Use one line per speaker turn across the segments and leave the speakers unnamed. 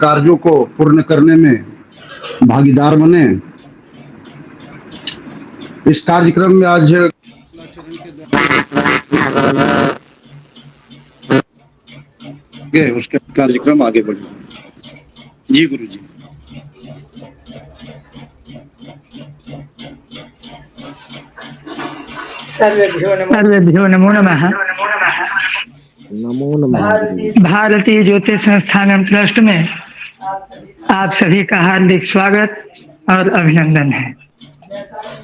कार्यों को पूर्ण करने में भागीदार बने। इस कार्यक्रम में आज उसके कार्यक्रम आगे बढ़ेगा। जी गुरु जी।
सर्वेभ्यो नमो नमः।
नमो नमः।
भारतीय ज्योतिष संस्थान ट्रस्ट में आप सभी का हार्दिक स्वागत और अभिनंदन है।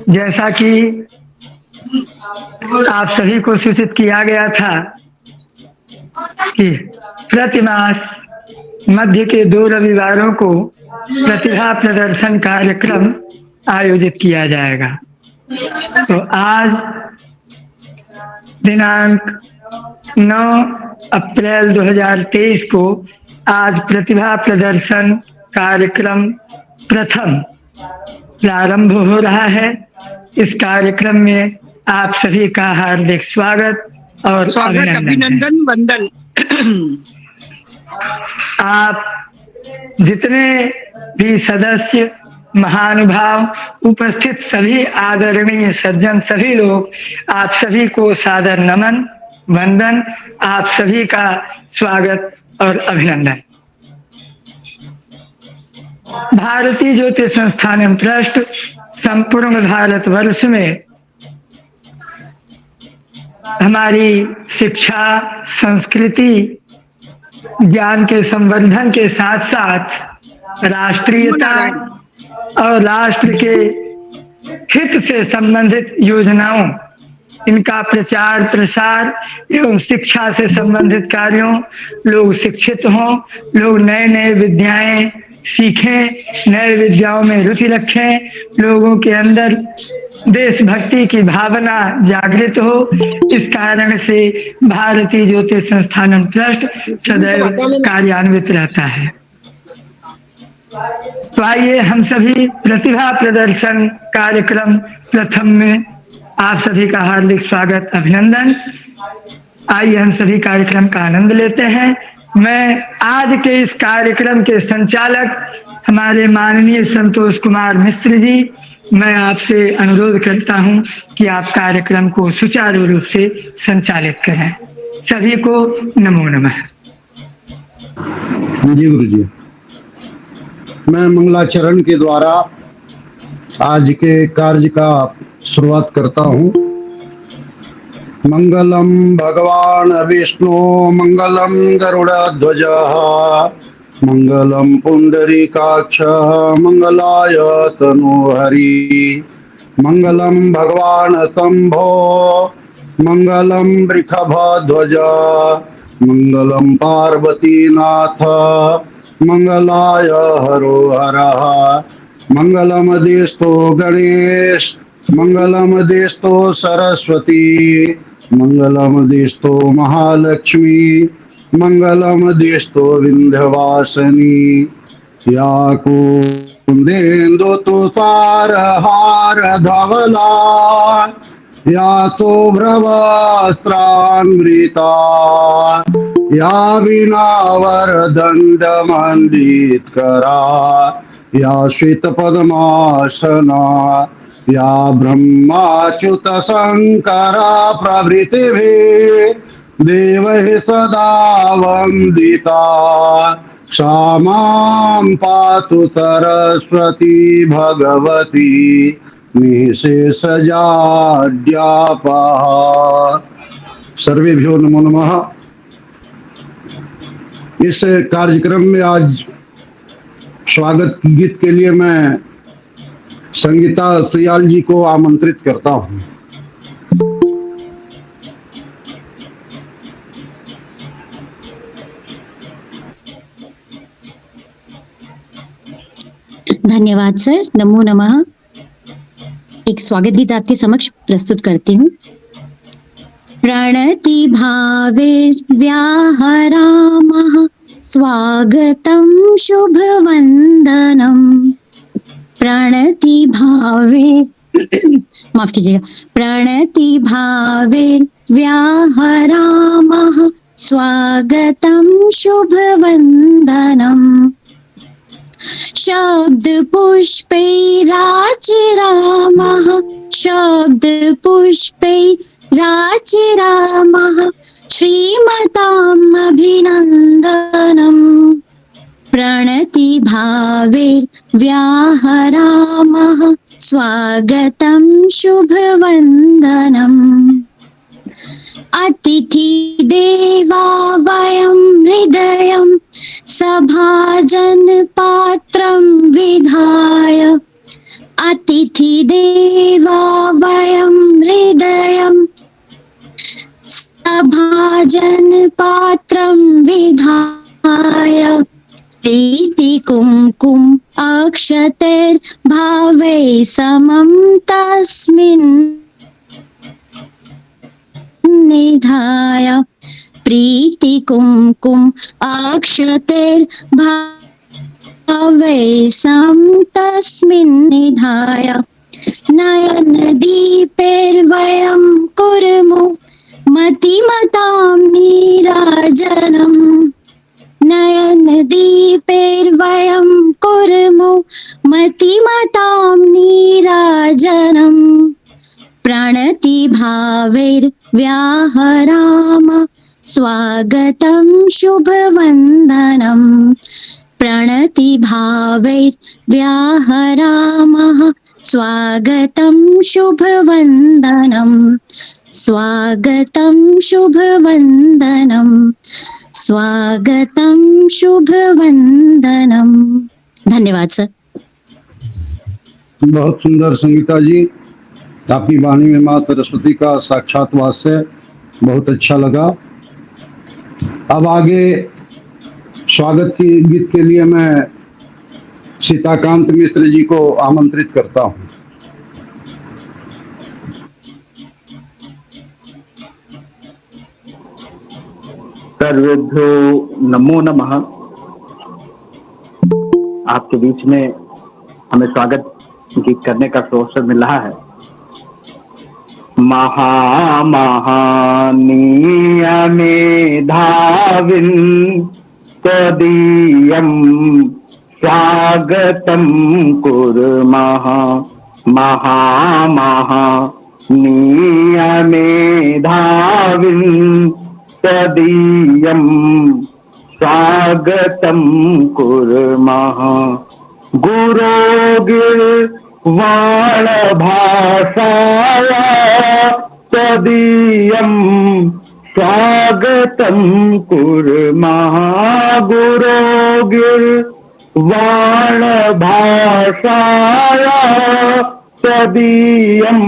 जैसा कि आप सभी को सूचित किया गया था कि प्रतिमास मध्य के 2 रविवारों को प्रतिभा प्रदर्शन कार्यक्रम आयोजित किया जाएगा। तो आज दिनांक 9 अप्रैल 2023 को आज प्रतिभा प्रदर्शन कार्यक्रम प्रथम प्रारंभ हो रहा है। इस कार्यक्रम में आप सभी का हार्दिक स्वागत और अभिनंदन
वंदन।
आप जितने भी सदस्य, महानुभाव, उपस्थित सभी आदरणीय सज्जन, सभी लोग, आप सभी को सादर नमन वंदन। आप सभी का स्वागत और अभिनंदन। भारतीय ज्योतिष संस्थान ट्रस्ट संपूर्ण भारतवर्ष में हमारी शिक्षा, संस्कृति, ज्ञान के संवर्धन के साथ साथ राष्ट्रीयता और राष्ट्र के हित से संबंधित योजनाओं, इनका प्रचार प्रसार एवं शिक्षा से संबंधित कार्यों, लोग शिक्षित हों, लोग नए नए विद्याएं सीखें, नए विद्याओं में रुचि रखें, लोगों के अंदर देशभक्ति की भावना जागृत हो। इस कारण से भारतीय ज्योतिष संस्थान ट्रस्ट सदैव कार्यान्वित रहता है। तो आइए हम सभी प्रतिभा प्रदर्शन कार्यक्रम प्रथम में आप सभी का हार्दिक स्वागत अभिनंदन। आइए हम सभी कार्यक्रम का आनंद लेते हैं। मैं आज के इस कार्यक्रम के संचालक हमारे माननीय संतोष कुमार मिश्र जी, मैं आपसे अनुरोध करता हूं कि आप कार्यक्रम को सुचारू रूप से संचालित करें। सभी को नमो नमः।
जी गुरु जी। मैं मंगलाचरण के द्वारा आज के कार्य का शुरुआत करता हूँ। मंगलम भगवान विष्णु मंगलम गरुड़ध्वज मंगलम पुंडरीकाक्ष मंगलाय तनोहरि मंगलम भगवान शंभो मंगलम वृषभध्वज मंगलम पार्वतीनाथ मंगलाय हरोहरः मंगलमदिस्तो गणेश मंगलमदिस्तो सरस्वती मंगलमदिस्तो महालक्ष्मी मंगलमदिस्तो विंध्यवासिनी या कुंदेन्दु तुषारहार धवला या शुभ्रवस्त्रान्विता या वीणावरदण्डमण्डितकरा या श्वेतपद्मासना या ब्रह्माच्युत शंकरा प्रभृतिभिः देवैः सदा वन्दिता सा मां पातु सरस्वती भगवती निःशेषजाड्यापः। सर्वेभ्यो नमो नमः। इस कार्यक्रम में आज स्वागत गीत के लिए मैं संगीता सुयाल जी को आमंत्रित करता हूं।
धन्यवाद सर, नमो नमः। एक स्वागत गीत आपके समक्ष प्रस्तुत करती हूँ। प्रणति भावे व्याहरामः स्वागतं शुभवंदनम्। प्रणति भावे माफ कीजिएगा, प्रणति भावे व्याहरामः स्वागतं शुभवंदनम्। शब्दपुष्पैराचिरामः शब्दपुष्पैराचिरामः श्रीमताम् अभिनन्दनम् प्रणतिभावैर्व्याहरामः स्वागतं शुभवन्दनम् अतिथिदेवा वयं हृदयं सभाजनपात्रं विधाय अतिथिदेवा वयं हृदयं सभाजनपात्रं विधाय प्रीतिकुङ्कुम अक्षतैर्भावै समं तस्मिन् निधाय प्रीतिकुङ्कुम अक्षतैर्भावै सं तस्मिन् निधाय नयनदीपैर्वयं कुर्मो मतिमतां नीराजनम् नयनदीपैर्वयं कुर्मो मतिमतां नीराजनम् प्रणतिभावैर्व्याहराम स्वागतं शुभवन्दनम् प्रणतिभावैर्व्याहरामः स्वागतं शुभवन्दनम् स्वागतं शुभवन्दनम् स्वागतं शुभवन्दनम्। धन्यवाद सर।
बहुत सुंदर संगीता जी, आपकी वाणी में माँ सरस्वती का साक्षात वास है, बहुत अच्छा लगा। अब आगे स्वागत की गीत के लिए मैं सीताकांत मिश्र जी को आमंत्रित करता हूँ।
सर्वेभ्यो नमो नमः। आपके बीच में हमें स्वागत गीत करने का अवसर मिल रहा है। महामहानीयमेधाविन् तदीयं स्वागतं कुर्मः। महामहानीयमेधाविन् तदीयं स्वागतं कुर्मः। गुरोर्गिर्वाणभाषाया तदीयं स्वागतं कुर्मः। गुरोर्गिर्वाणभाषाया तदीयं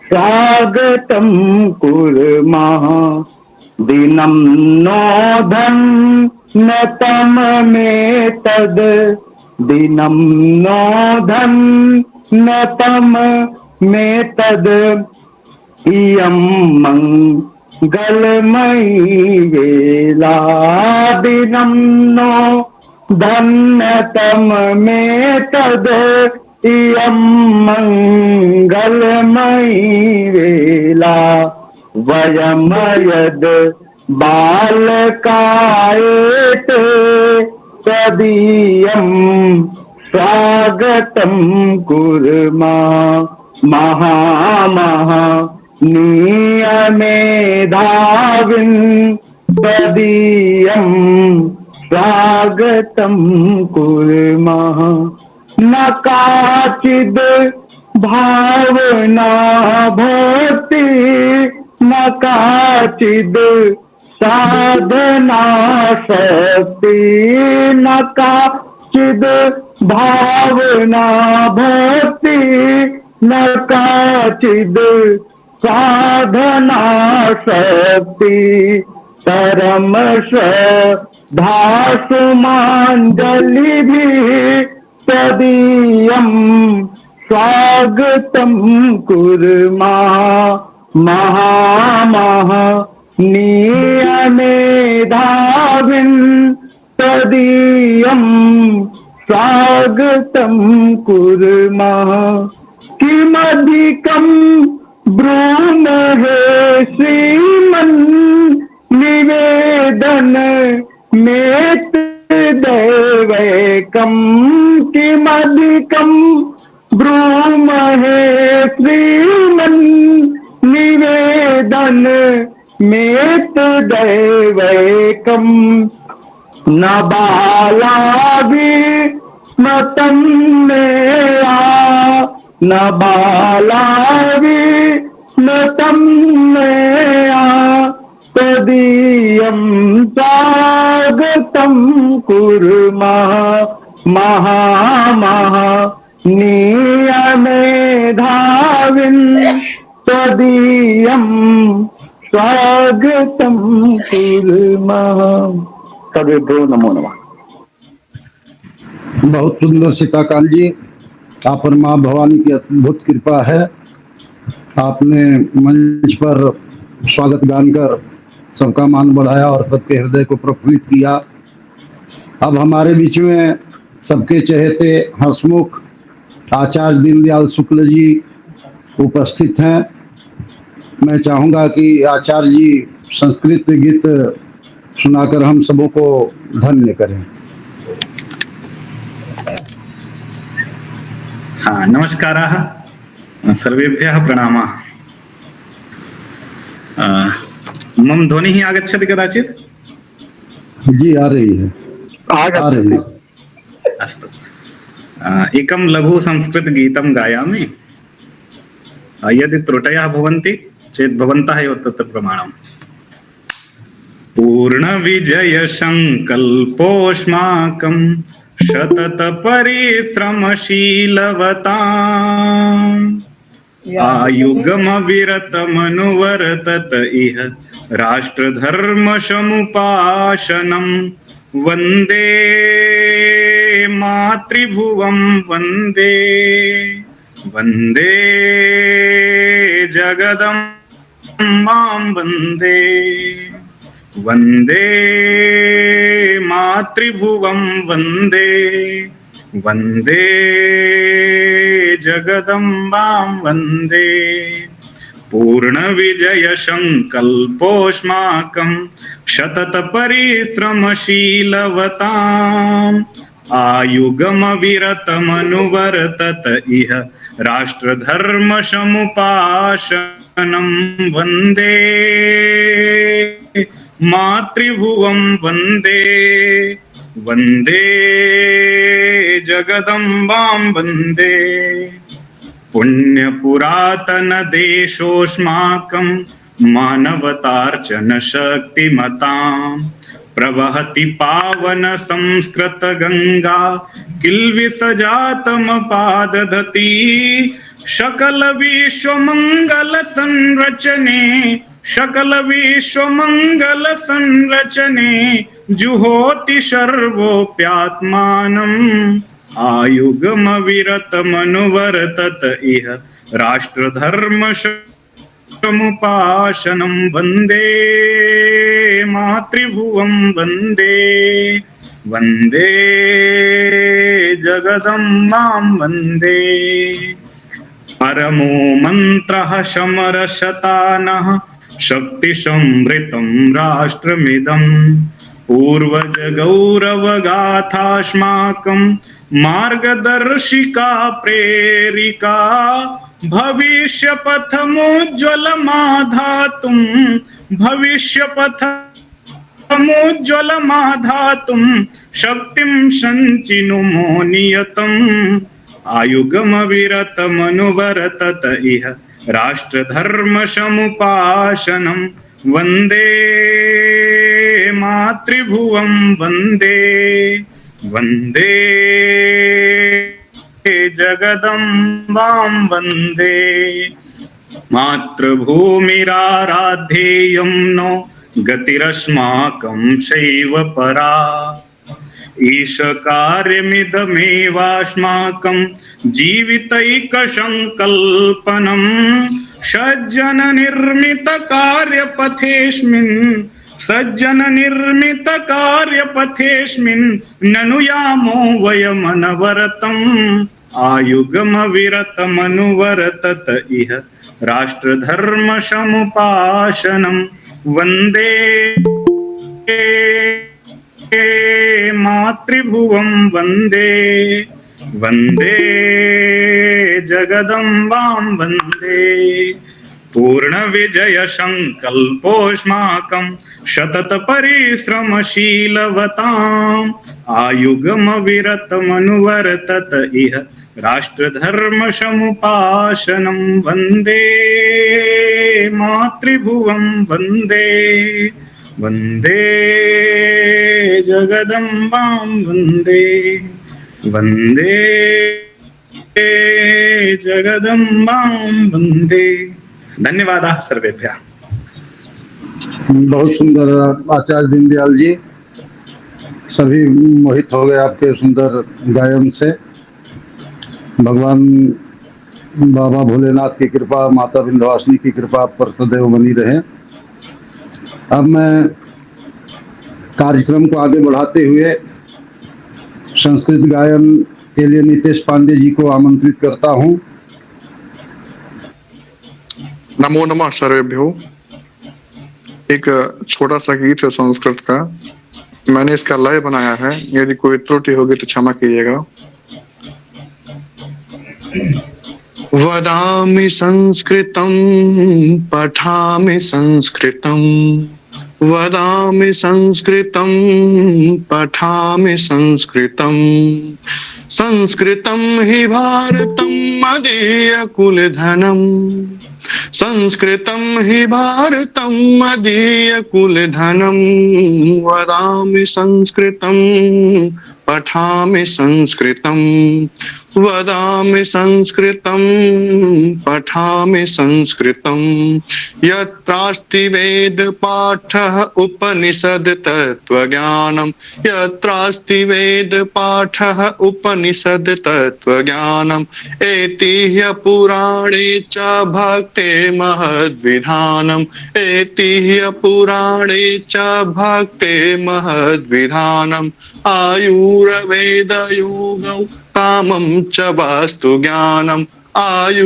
स्वागतं कुर्मः। दिनं नोधन नतममेतद् दिनं नोधन नतममेतद् इयं मङ्गलमयी वेला। दिनं नोधन नतममेतद् इयं मङ्गलमयी वेला। वयमयद् बालकायेते तदीयं स्वागतं कुर्मः। महामहानीयमेधाविन् तदीयं स्वागतं कुर्मः। न काचिद् भावना भक्ति न काचिद् साधना शक्ति न काचिद् भावना भक्ति न काचिद् साधना शक्ति। परम श्रद्धासुमाञ्जलिभिः तदीयं स्वागतं कुर्मः। महामहानीयमेधाविन् तदीयं स्वागतं कुर्मः। किमधिकं ब्रूमहे श्रीमन् निवेदन मेत देव हृदयकं किमधिकं ब्रूमहे श्रीमन् निवेदन मेत दैवैकम् न बालाभिमतं मेया न बालाभिमतं मेया तदीयं स्वागतं कुर्मः नियमेधाविन् तदीयं स्वागतं कुर्मः। सर्वेभ्यो नमो नमः।
बहुत सुंदर सीताकांत जी, आप पर माँ भवानी की अद्भुत कृपा है। आपने मंच पर स्वागत गान कर सबका मान बढ़ाया और सबके हृदय को प्रफुल्लित किया। अब हमारे बीच में सबके चहेते हंसमुख आचार्य दीनदयाल शुक्ल जी उपस्थित हैं। मैं चाहूंगा कि आचार्य जी संस्कृत गीत सुनाकर हम सबों को धन्य करें।
हाँ, नमस्काराः, सर्वेभ्यः प्रणामाः। मम ध्वनिः आगच्छति कदाचित्?
जी आ रही है, आ रही है।
अस्तु, एकं लघु संस्कृतगीतं गायामि। यदि त्रुटयः भवन्ति चेत् भवन्तः एव तत्र प्रमाणम्। पूर्णविजयसङ्कल्पोऽस्माकं सततपरिश्रमशीलवताम् आयुगमविरतमनुवर्तत इह राष्ट्रधर्मसमुपासनं वन्दे मातृभुवं वन्दे वन्दे जगदम्बां वन्दे वन्दे मातृभुवं वन्दे वन्दे जगदम्बां वन्दे। पूर्णविजयसङ्कल्पोऽस्माकं सततपरिश्रमशीलवताम् आयुगमविरतमनुवर्तत इह राष्ट्रधर्मसमुपासनं वन्दे मातृभुवं वन्दे वन्दे जगदम्बां वन्दे। पुण्यपुरातनदेशोऽस्माकं मानवतार्चनशक्तिमतां प्रवहति पावन संस्कृतगङ्गा किल्विषजातमपादधती सकलविश्वमङ्गलसंरचने जुहोति सर्वोऽप्यात्मानम् आयुगमविरतमनुवर्तत इह राष्ट्रधर्मसमुपासनं वन्दे मातृभुवं वन्दे वन्दे जगदम्बां वन्दे। परमो मन्त्रः समरसतानः शक्तिसंवृतं राष्ट्रमिदं पूर्वजगौरवगाथास्माकं मार्गदर्शिका प्रेरिका भविष्यपथमुज्ज्वलमाधातुं शक्तिं सञ्चिनुमो नियतम् आयुगमविरतमनुवर्तत इह राष्ट्रधर्मसमुपासनं वन्दे मातृभुवं वन्दे वन्दे जगदम्बां वन्दे। मातृभूमिराराध्येयं नो गतिरस्माकं सैव परा ईश कार्यमिदमेवास्माकं जीवितैकसंकल्पनं सज्जननिर्मितकार्यपथेऽस्मिन् ननुयामो वयमनवरतम् आयुगमविरतमनुवर्तत इह राष्ट्रधर्मसमुपासनं वन्दे मातृभुवं वन्दे वन्दे जगदम्बां वन्दे पूर्णविजयसङ्कल्पोऽस्माकं सततपरिश्रमशीलवताम् आयुगमविरतमनुवर्तत इह राष्ट्रधर्मसमुपासनं वन्दे मातृभुवं वन्दे वन्दे जगदम्बां वन्दे वन्दे जगदम्बां वन्दे। धन्यवादाः सर्वेभ्यः।
बहुत सुंदर आचार्य दीनदयाल जी, सभी मोहित हो गए आपके सुंदर गायन से। भगवान बाबा भोलेनाथ की कृपा, माता विंध्यवासिनी की कृपा आप पर सदैव बनी रहे। अब मैं कार्यक्रम को आगे बढ़ाते हुए संस्कृत गायन के लिए नितेश पांडे जी को आमंत्रित करता हूं।
नमो नमः सर्वेभ्यो। एक छोटा सा गीत है संस्कृत का, मैंने इसका लय बनाया है, यदि कोई त्रुटि होगी तो क्षमा कीजिएगा। वदामि संस्कृतं पठामि संस्कृतं, वदामि संस्कृतं पठामि संस्कृतं, संस्कृतं हि भारतं मदीय कुलधनम्, संस्कृतं हि भारतं मदीय कुलधनं, वदामि संस्कृतं पठामि संस्कृतं, वदामि संस्कृतं पठामि संस्कृतं, यत्रास्ति वेद पाठः उपनिषद तत्त्वज्ञानं, यत्रास्ति वेद पाठः उपनिषद तत्त्वज्ञानम्, ऐतिह्य पुराणे च भक्ते महद्विधानम्, ऐतिह्य पुराणे च भक्ते महद्विधानम्, आयुर्वेदयोगौ कामं च वास्तु ज्ञानम्, आयुर्वेदयोगौ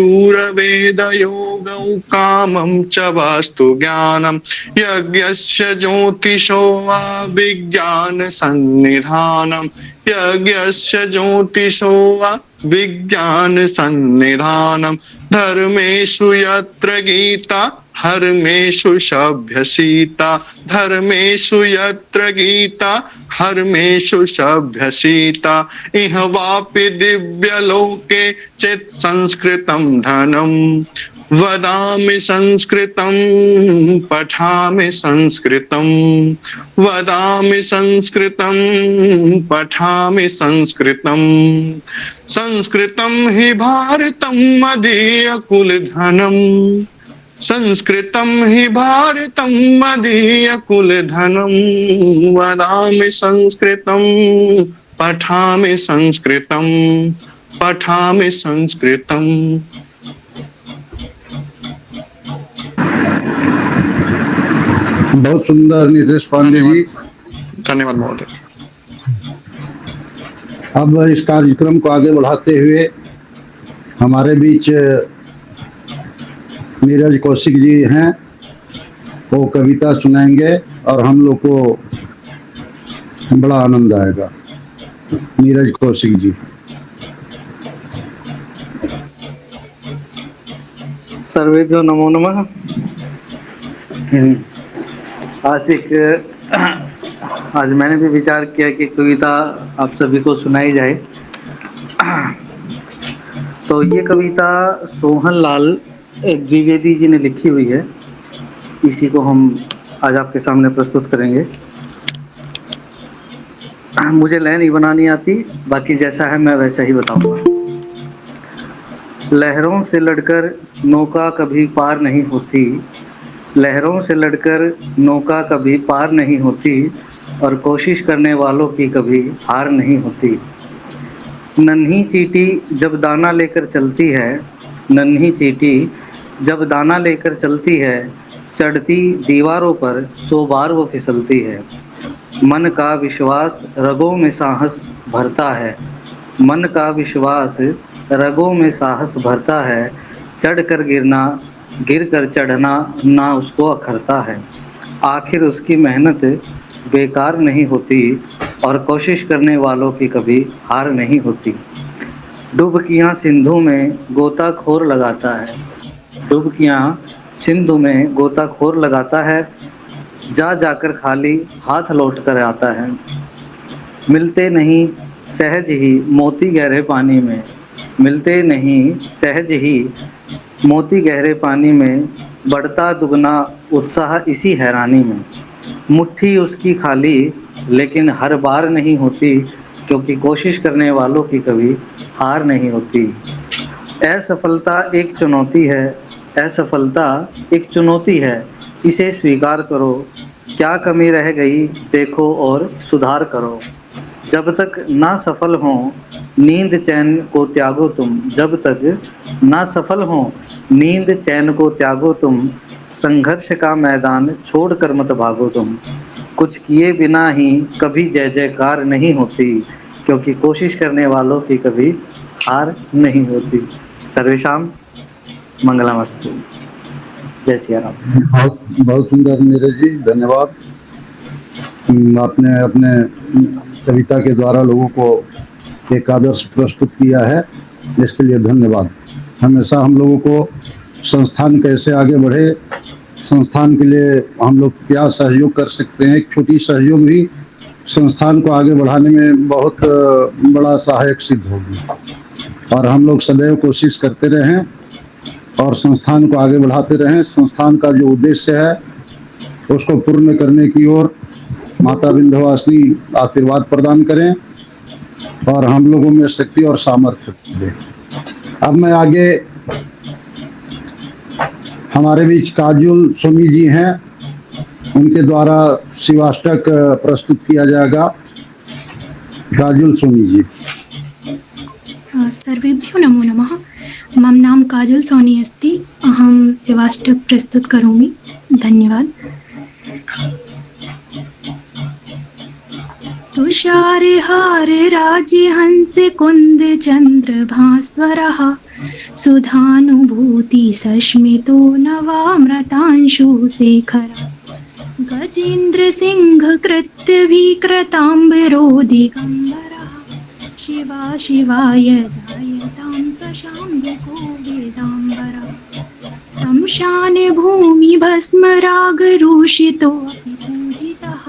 कामं च वास्तु ज्ञानम्, यज्ञस्य ज्योतिषो वा विज्ञान सन्निधानम्, यज्ञस्य ज्योतिषो वा विज्ञान सन्निधानम्, धर्मेषु यत्र गीता हर्मेषु सभ्यसीता, धर्मेषु यत्र गीता हर्मेषु सभ्यसीता, इह वापि दिव्यलोके चेत् संस्कृतं धनम्, वदामि संस्कृतं पठामि संस्कृतं, वदामि संस्कृतं पठामि संस्कृतं, संस्कृतं हि भारतं मदीय कुलधनम्, संस्कृतं हि भारतं मदीय कुलधनं, वदामि संस्कृतं पठामि संस्कृतं, पठामि संस्कृतं।
बहुत सुंदर नितेश पांडे जी,
धन्यवाद महोदय।
अब इस कार्यक्रम को आगे बढ़ाते हुए हमारे बीच नीरज कौशिक जी हैं, वो कविता सुनाएंगे और हम लोग को बड़ा आनंद आएगा। नीरज कौशिक जी।
सर्वेभ्यो नमो नमः। आज मैंने भी विचार किया कि कविता आप सभी को सुनाई जाए। तो ये कविता सोहन लाल द्विवेदी जी ने लिखी हुई है, इसी को हम आज आपके सामने प्रस्तुत करेंगे। मुझे लय नहीं बनानी आती, बाकी जैसा है मैं वैसा ही बताऊंगा। लहरों से लड़कर नौका कभी पार नहीं होती, लहरों से लड़कर नौका कभी पार नहीं होती, और कोशिश करने वालों की कभी हार नहीं होती। नन्ही चींटी जब दाना लेकर चलती है, नन्ही चींटी जब दाना लेकर चलती है, चढ़ती दीवारों पर 100 बार वो फिसलती है। मन का विश्वास रगों में साहस भरता है, मन का विश्वास रगों में साहस भरता है। चढ़कर गिरना, गिरकर चढ़ना ना उसको अखरता है। आखिर उसकी मेहनत बेकार नहीं होती, और कोशिश करने वालों की कभी हार नहीं होती। डुबकियां सिंधु में गोताखोर लगाता है, डुबकियां सिंधु में गोताखोर लगाता है, जा जाकर खाली हाथ लौट कर आता है। मिलते नहीं सहज ही मोती गहरे पानी में, मिलते नहीं सहज ही मोती गहरे पानी में, बढ़ता दुगना उत्साह इसी हैरानी में। मुट्ठी उसकी खाली लेकिन हर बार नहीं होती, क्योंकि कोशिश करने वालों की कभी हार नहीं होती। असफलता एक चुनौती है, असफलता एक चुनौती है, इसे स्वीकार करो। क्या कमी रह गई देखो और सुधार करो। जब तक ना सफल हो नींद चैन को त्यागो तुम, जब तक ना सफल हो नींद चैन को त्यागो तुम, संघर्ष का मैदान छोड़कर मत भागो तुम। कुछ किए बिना ही कभी जय जयकार नहीं होती, क्योंकि कोशिश करने वालों की कभी हार नहीं होती। सर्वेशाम मंगलमस्तु। जय सिया राम।
बहुत बहुत सुंदर नीरज जी, धन्यवाद। आपने अपने कविता के द्वारा लोगों को एक आदर्श प्रस्तुत किया है, इसके लिए धन्यवाद। हमेशा हम लोगों को संस्थान कैसे आगे बढ़े, संस्थान के लिए हम लोग क्या सहयोग कर सकते हैं, एक छोटी सहयोग भी संस्थान को आगे बढ़ाने में बहुत बड़ा सहायक सिद्ध होगी। और हम लोग सदैव कोशिश करते रहें और संस्थान को आगे बढ़ाते रहें। संस्थान का जो उद्देश्य है उसको पूर्ण करने की ओर माता विंध्यवासिनी आशीर्वाद प्रदान करें और हम लोगों में शक्ति और सामर्थ्य दें। अब मैं आगे, हमारे बीच काजुल सोनी जी हैं, उनके द्वारा शिवाष्टक प्रस्तुत किया जाएगा। काजुल सोनी जी।
सर्वेभ्यो नमो नमः। मम नाम काजल सोनी अस्ति। अहं शिवाष्टक प्रस्तुत करोमि। धन्यवाद। तुषार हार राज्य हंस कुंद चंद्र भास्वरः, सुधानुभूति सस्मितो नवामृतांशु शेखरः, गजेन्द्र सिंह कृत्य विकृतांबरो दिगंबरः, शिवा शिवाय जायतां सशाम्बिको वेदांबरः, शमशान भूमि भस्म राग रूषितो अपि पूजितः,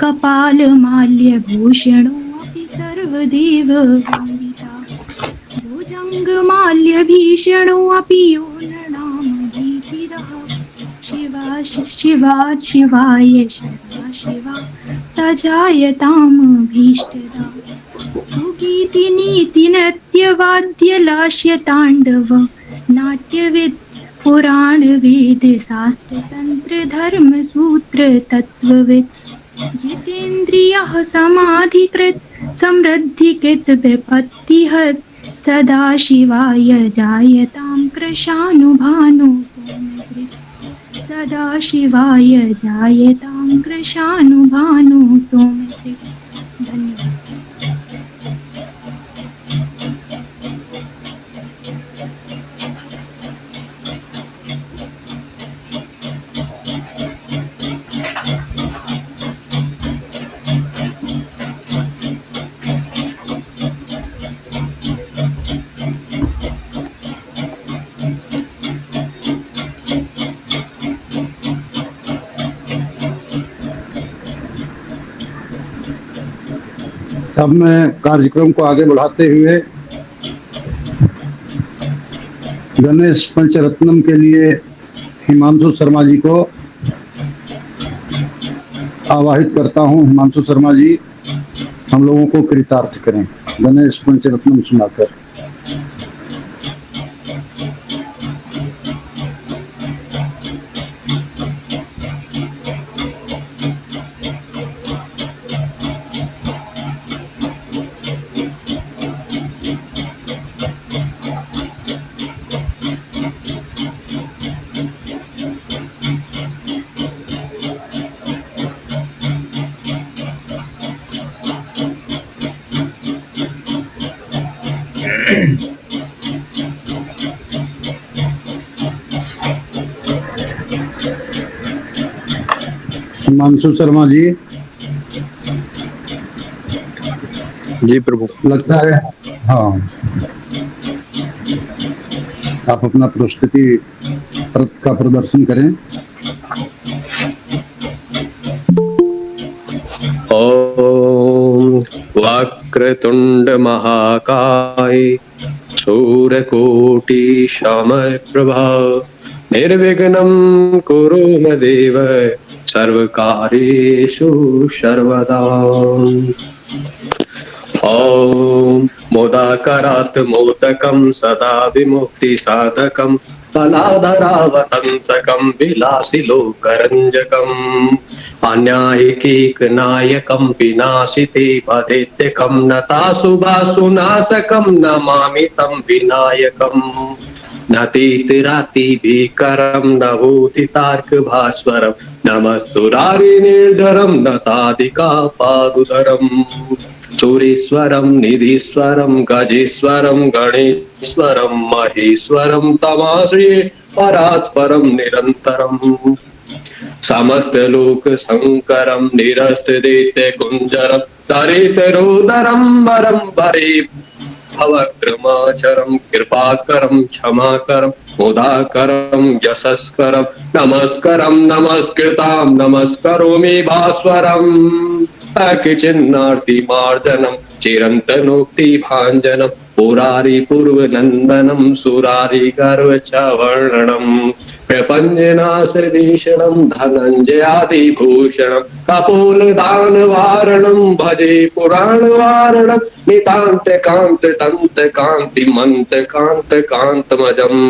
कपाल माल्य भूषणो अपि सर्वदेव वन्दितः, भुजंग माल्य भीषणो अपि यो नृणाम भीतिदः, शिवा शिवा शिवाय शिवा शिवा सजायताम भीष्टदा, सुगीति नीति नृत्य वाद्य लास्य तांडव, नाट्यविद पुराण वेद शास्त्र तंत्र धर्म सूत्र तत्वविद, जितेन्द्रियः समाधिकृत समृद्धिकृत विपत्तिहत, सदा शिवाय जायतां कृशानुभानो सोमकृत, सदा शिवाय जायतां कृशानुभानो सोमकृत। धन्यवाद।
अब मैं कार्यक्रम को आगे बढ़ाते हुए गणेश पंचरत्नम के लिए हिमांशु शर्मा जी को आवाहित करता हूं। हिमांशु शर्मा जी हम लोगों को कृतार्थ करें गणेश पंचरत्नम सुनाकर। हिमांशु शर्मा जी।
जी प्रभु।
लगता है हाँ, आप अपना प्रस्तुति का प्रदर्शन करें।
ओम वक्रतुंड महाकाय सूर्यकोटि समप्रभा निर्विघ्नं कुरु मे देव सर्वकार्येषु सर्वदा। ओम मोदाकरात् मोदकं सदा विमुक्ति साधकं कलाधरावतंसकं विलासिलोकरञ्जकम् अन्यायिकीकनायकं विनाशिते पदेत्यकं नताशुभाशुनाशकं नमामि तं विनायकम् नतीतिरातिभीकरं नभूतितार्कभास्वरं नमः सुरारिनिर्झरं नतादिकापादुदरम् चूरीश्वरं निधीश्वरं गजेश्वरं गणेश्वरं महेश्वरं तमाश्रये परात्परं निरन्तरम् समस्त लोक शंकरं निरस्तदैत्य कुंजरं दरिद्रोदरं वरं वरे भवक्रमाचरं कृपाकरं क्षमाकरं मुदाकरं यशस्करं नमस्करं नमस्कृतां नमस्करोमि भास्वरम् अकिचिन्नार्तिमार्जनं चिरन्तनोक्ति भाञ्जनं पुरारी पूर्वनन्दनं सुरारी गर्वचवर्णनं प्रपञ्चनाशदीशनं धनञ्जयादिभूषणं कपोलदानवारणं भजे पुराणवारणं नितान्तकान्तकान्तिमन्तकान्तकान्तमजम्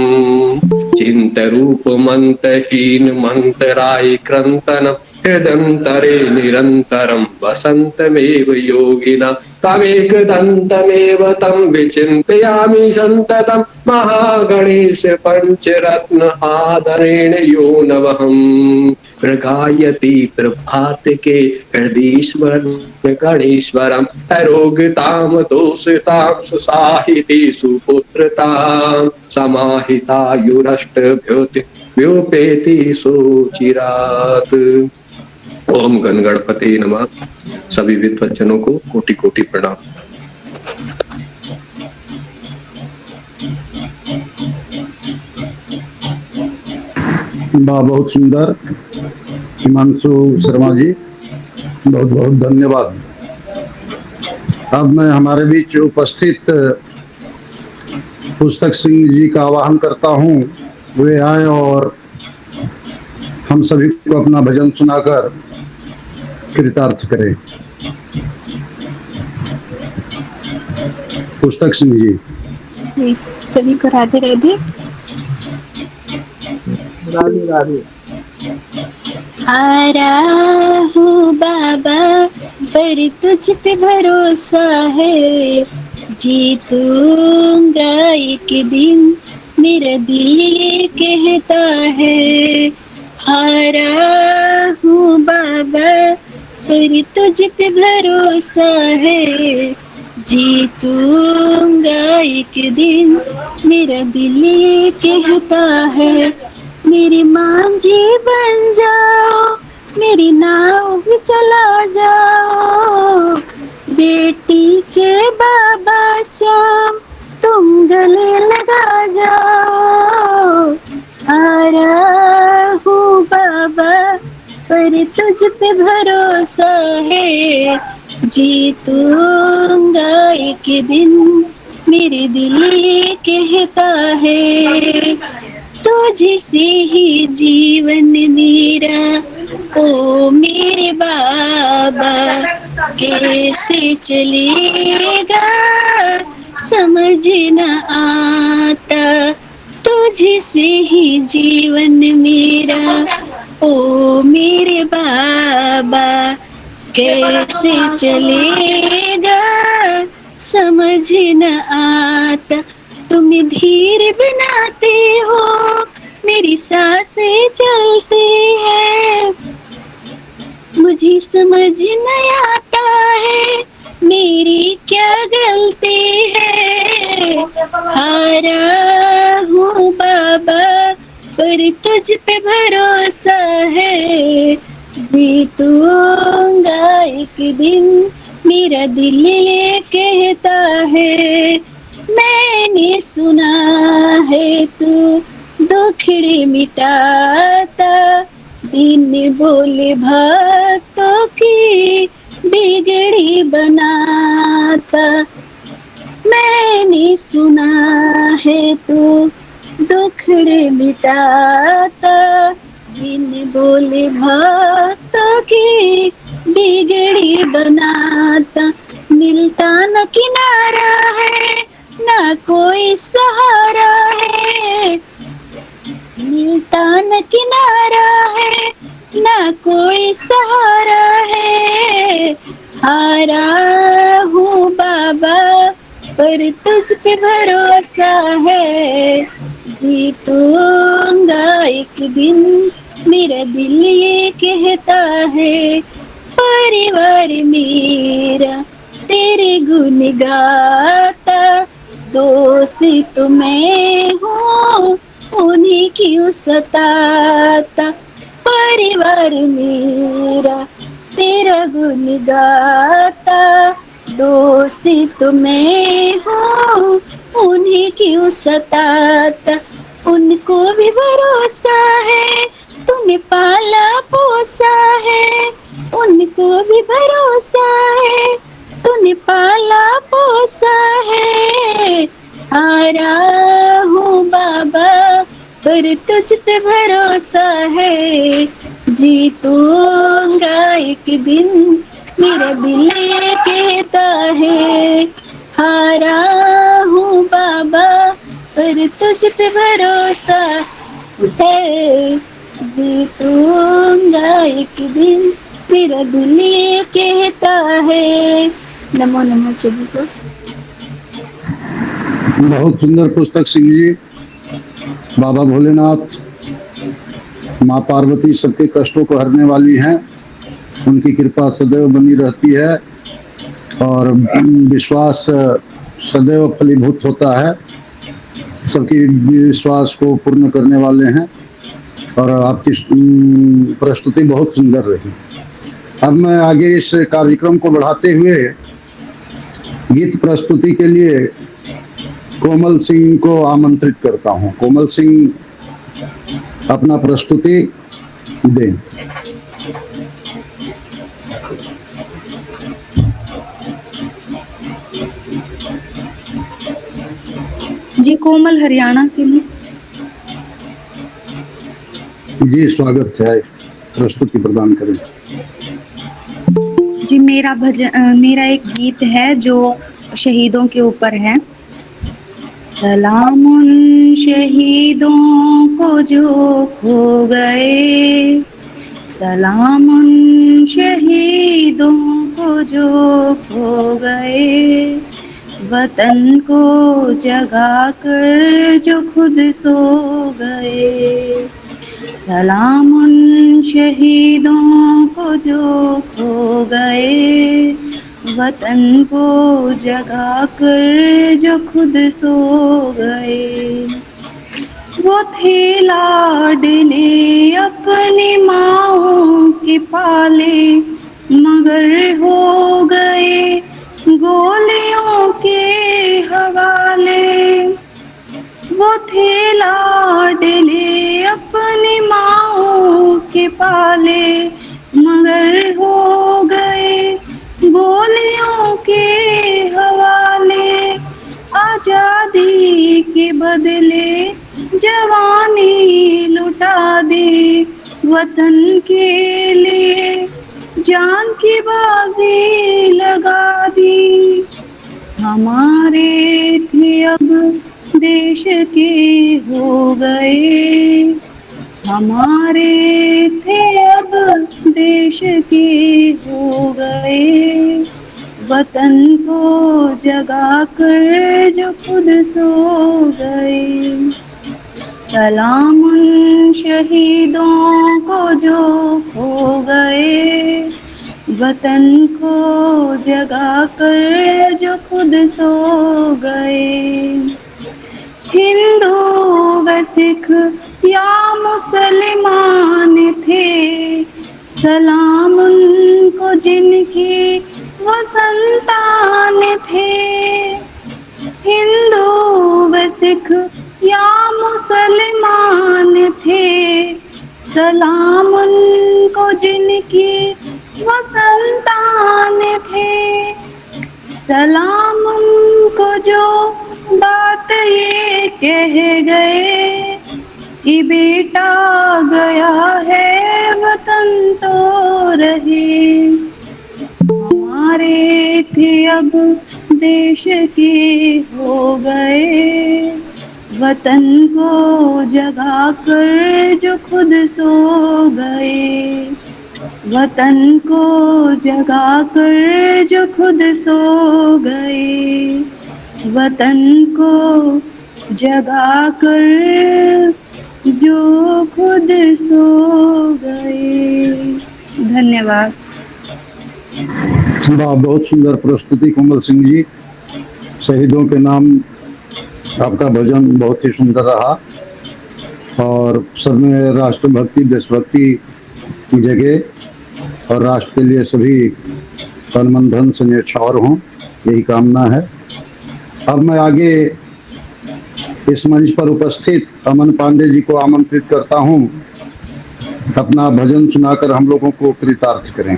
चिन्तरूपमन्तहीन मन्तराय क्रन्तनं हृदन्तरे निरन्तरं वसन्तमेव योगिना तमेकदन्तमेव तं विचिन्तयामि सन्ततं महागणेश पञ्चरत्न आदरेण यो नवहम् प्रगायति प्रभातके हृदीश्वर गणेश्वरं रोगतां दोषतां सुसाहिति सुपुत्रतां समाहितायुरष्टभ्योति व्योपेति सोचिरात्। ओम गण गणपति नमः। सभी विद्वज्जनों को कोटि कोटि प्रणाम।
बहुत सुंदर हिमांशु शर्मा जी, बहुत बहुत धन्यवाद। अब मैं हमारे बीच उपस्थित पुस्तक सिंह जी का आह्वान करता हूँ, वे आए और हम सभी को अपना भजन सुनाकर कृतार्थ करें। पुस्तक सिंह जी।
सभी को राधे राधे।
राधे राधे।
आ रहा हूँ बाबा पर तुझ पे भरोसा है, जीतूंगा एक दिन मेरा दिल ये कहता है। हारा हूँ बाबा पर तुझ पे भरोसा है, जीतूंगा एक दिन मेरा दिल ये कहता है। मेरी मांझी बन जाओ, मेरी नाव भी चला जाओ, बेटी के बाबा श्याम तुम गले लगा जाओ। आ रहा हूँ बाबा पर तुझ पे भरोसा है, जीतूंगा एक दिन मेरे दिल ये कहता है। तुझसे ही जीवन मेरा ओ मेरे बाबा, कैसे चलेगा समझ न आता। तुझसे ही जीवन मेरा ओ मेरे बाबा, कैसे चलेगा समझ न आता। तुम धीर बनाते हो मेरी सांसें चलती है, मुझे समझ नहीं आता है मेरी क्या गलती है। हारा हूँ बाबा पर तुझ पे भरोसा है, जीतूंगा एक दिन मेरा दिल ये कहता है, मैंने सुना है तू दुखड़े मिटाता, बिन बोले भक्तों की बिगड़ी बनाता। मैंने सुना है तू दुखड़े मिटाता, बिन बोले भक्तों की बिगड़ी बनाता। मिलता न किनारा है, न कोई सहारा है, मिलता न किनारा है, न कोई सहारा है। हारा हूँ बाबा पर तुझ पे भरोसा है, जीतूंगा एक दिन मेरा दिल ये कहता है। परिवार मेरा तेरे गुण गाता, दोषी तो मैं हूँ उन्हीं क्यों सताता। परिवार मेरा तेरा गुण गाता, दोषी तो मैं हूँ उन्हीं क्यों सताता। उनको भी भरोसा है तूने पाला पोसा है, उनको भी भरोसा है तूने पाला पोसा है। हारा हूँ बाबा पर तुझ पे भरोसा है, जीतूंगा एक दिन मेरा दिल ये कहता है। हारा हूँ बाबा पर तुझ पे भरोसा है, जीतूंगा एक दिन मेरा दिल ये कहता है। नमो नमो सभी को।
बहुत सुंदर पुस्तक सिंह जी। बाबा भोलेनाथ, माँ पार्वती सबके कष्टों को हरने वाली हैं, उनकी कृपा सदैव बनी रहती है और विश्वास सदैव फलीभूत होता है। सबकी विश्वास को पूर्ण करने वाले हैं और आपकी प्रस्तुति बहुत सुंदर रही। अब मैं आगे इस कार्यक्रम को बढ़ाते हुए गीत प्रस्तुति के लिए कोमल सिंह को आमंत्रित करता हूं। कोमल सिंह अपना प्रस्तुति दें।
जी कोमल हरियाणा से हूँ।
जी स्वागत है, प्रस्तुति प्रदान करें।
जी मेरा एक गीत है जो शहीदों के ऊपर है। सलाम उन शहीदों को जो खो गए, सलाम उन शहीदों को जो खो गए, वतन को जगा कर जो खुद सो गए। सलाम उन शहीदों को जो खो गए, वतन को जगा कर जो खुद सो गए। वो थे लाडले अपनी माँओं के पाले, मगर हो गए गोलियों के हवाले। वो थे लाडले अपनी माँओं के पाले, मगर हो गए गोलियों के हवाले। आजादी के बदले जवानी लुटा दी, वतन के लिए जान की बाजी लगा दी। हमारे थे अब देश के हो गए, हमारे थे अब देश के हो गए, वतन को जगा कर जो खुद सो गए। सलाम उन शहीदों को जो खो गए, वतन को जगा कर जो खुद सो गए। हिंदू व सिख या मुसलमान थे, सलाम उनको जिनकी वसन सिख या मुसलमान थे, सलाम उनको जिनकी वो संतान थे। सलाम उनको जो बात ये कह गए कि बेटा गया है वतन तो रहे। हमारे थे अब देश के हो गए, वतन को जगा कर जो खुद सो गए। वतन को जगा कर जो खुद सो गए, वतन को जगा कर जो खुद सो गए। धन्यवाद।
वाह, बहुत सुंदर प्रस्तुति कोमल सिंह जी। शहीदों के नाम आपका भजन बहुत ही सुंदर रहा और सब में राष्ट्रभक्ति देशभक्ति की जगह और राष्ट्र के लिए सभी तन मन धन से न्यौछावर हों, यही कामना है। अब मैं आगे इस मंच पर उपस्थित अमन पांडे जी को आमंत्रित करता हूं, अपना भजन सुनाकर हम लोगों को कृतार्थ करें।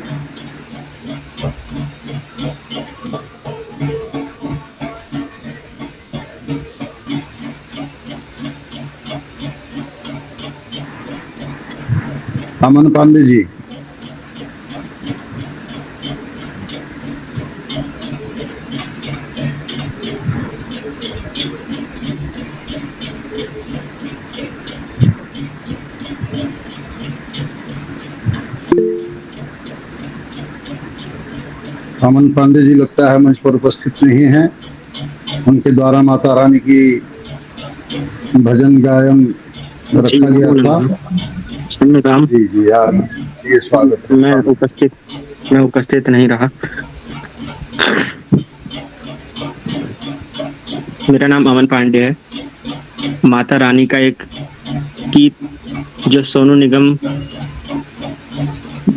अमन पांडे जी। अमन पांडे जी लगता है मंच पर उपस्थित नहीं हैं। उनके द्वारा माता रानी की भजन गायन रखा गया था।
जी
जी यार, ये स्वागत है।
मैं उपस्थित नहीं रहा। मेरा नाम अमन पांडे है। माता रानी का एक गीत जो सोनू निगम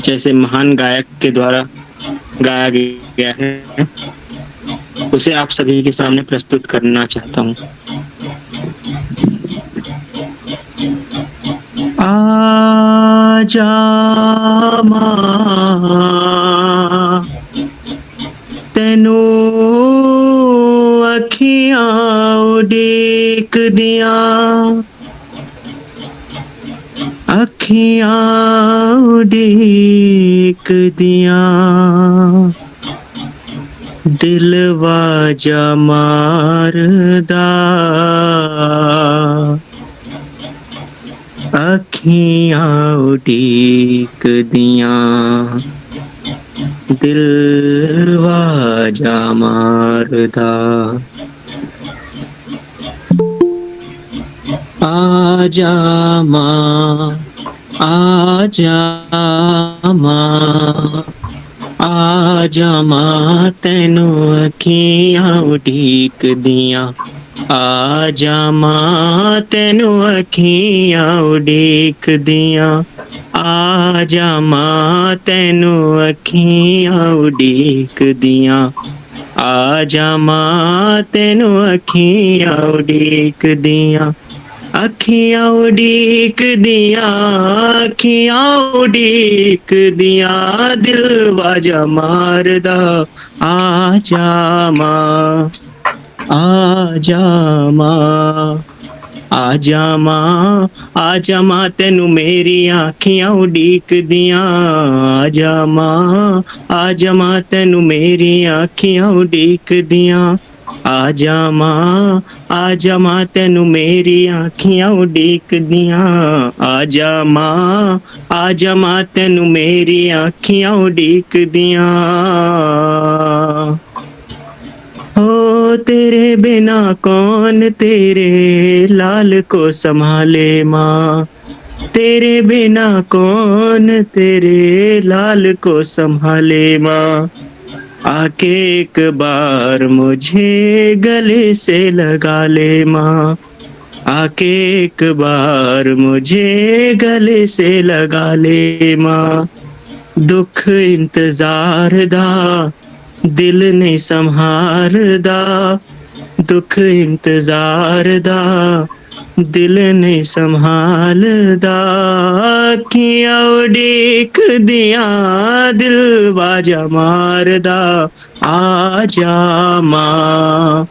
जैसे महान गायक के द्वारा गाया गया है, उसे आप सभी के सामने प्रस्तुत करना चाहता हूँ। आजा मां तेनू अखियां उड़ीक दियां, अखियां उड़ीक दियां, दिल वाजा मारदा, अखियां उड़ीक दियां, दिल वाजा मारदा। आजा मां, आजा मां, आजा मां तेनू अखियां उड़ीक दियां, आजा मां तेनू अखियां उड़ीक दियां, आजा मां तेनू अखियां उड़ीक दियां, आजा मां तेनू अखियां उड़ीक दियां, अखियां उड़ीक दियां, अखियां उड़ीक दियां, दिल वाजा मारदा। आजा मां, आजा मां, आजा मां, आजा मां तेनू मेरी अखियां उड़ीक दियां, आजा मां, आजा मां तेनू मेरी अखियां उड़ीक दियां, आजा मां, आजा मां तेनू मेरी अखियां उड़ीक दियां, आजा मां, आजा मां तेनू मेरी अखियां उड़ीक दियां। हो तेरे बिना कौन तेरे लाल को संभाले माँ, तेरे बिना कौन तेरे लाल को संभाले माँ। आके एक बार मुझे गले से लगा ले माँ, आके एक बार मुझे गले से लगा ले माँ। दुख इंतजार दा दिल नहीं संभारदा, दुख इंतजार दा दिल नहीं संभालदा, अखियां उड़ीक दियां दिल बाजा मारदा। आजा मां,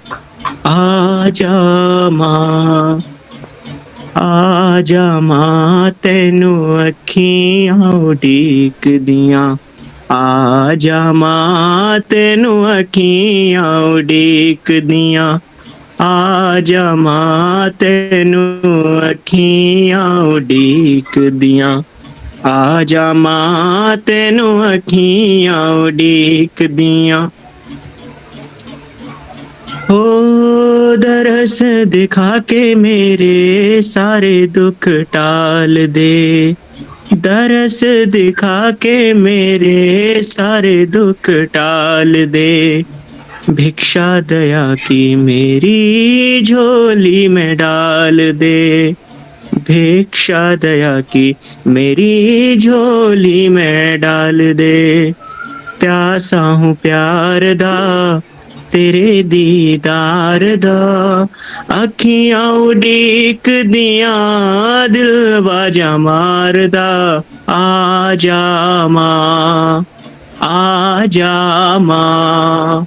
आजा मां, आजा मां तैनू अखियां उड़ीक दियां। आजा मां तैनू अखियां उड़ीक दियां। आजा मां तैनू अखियां उड़ीक दियां। आजा मां तैनू अखियां उड़ीक दियां। ओ दरस दिखा के मेरे सारे दुख टाल दे, दरस दिखा के मेरे सारे दुख टाल दे। भिक्षा दया की मेरी झोली में डाल दे, भिक्षा दया की मेरी झोली में डाल दे। प्यासा हूँ प्यार दा तेरे दीदार दा, अखियां उड़ीक दियां दिल बाजा मारदा। आजा मां, आजा मां,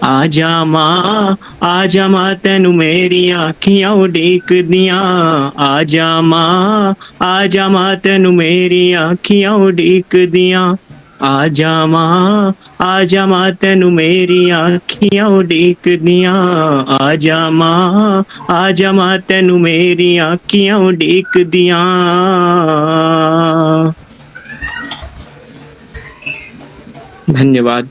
आजा मां, आजा मां तैनू मेरियां अखियां उड़ीक दियां। आजा मां, आजा मां तैनू मेरियां अखियां उड़ीक दियां। आजा मां, आजा मां तैनू मेरियां अखियां उड़ीक दियां। आजा मां, आजा मां तैनू मेरियां अखियां उड़ीक दियां। धन्यवाद।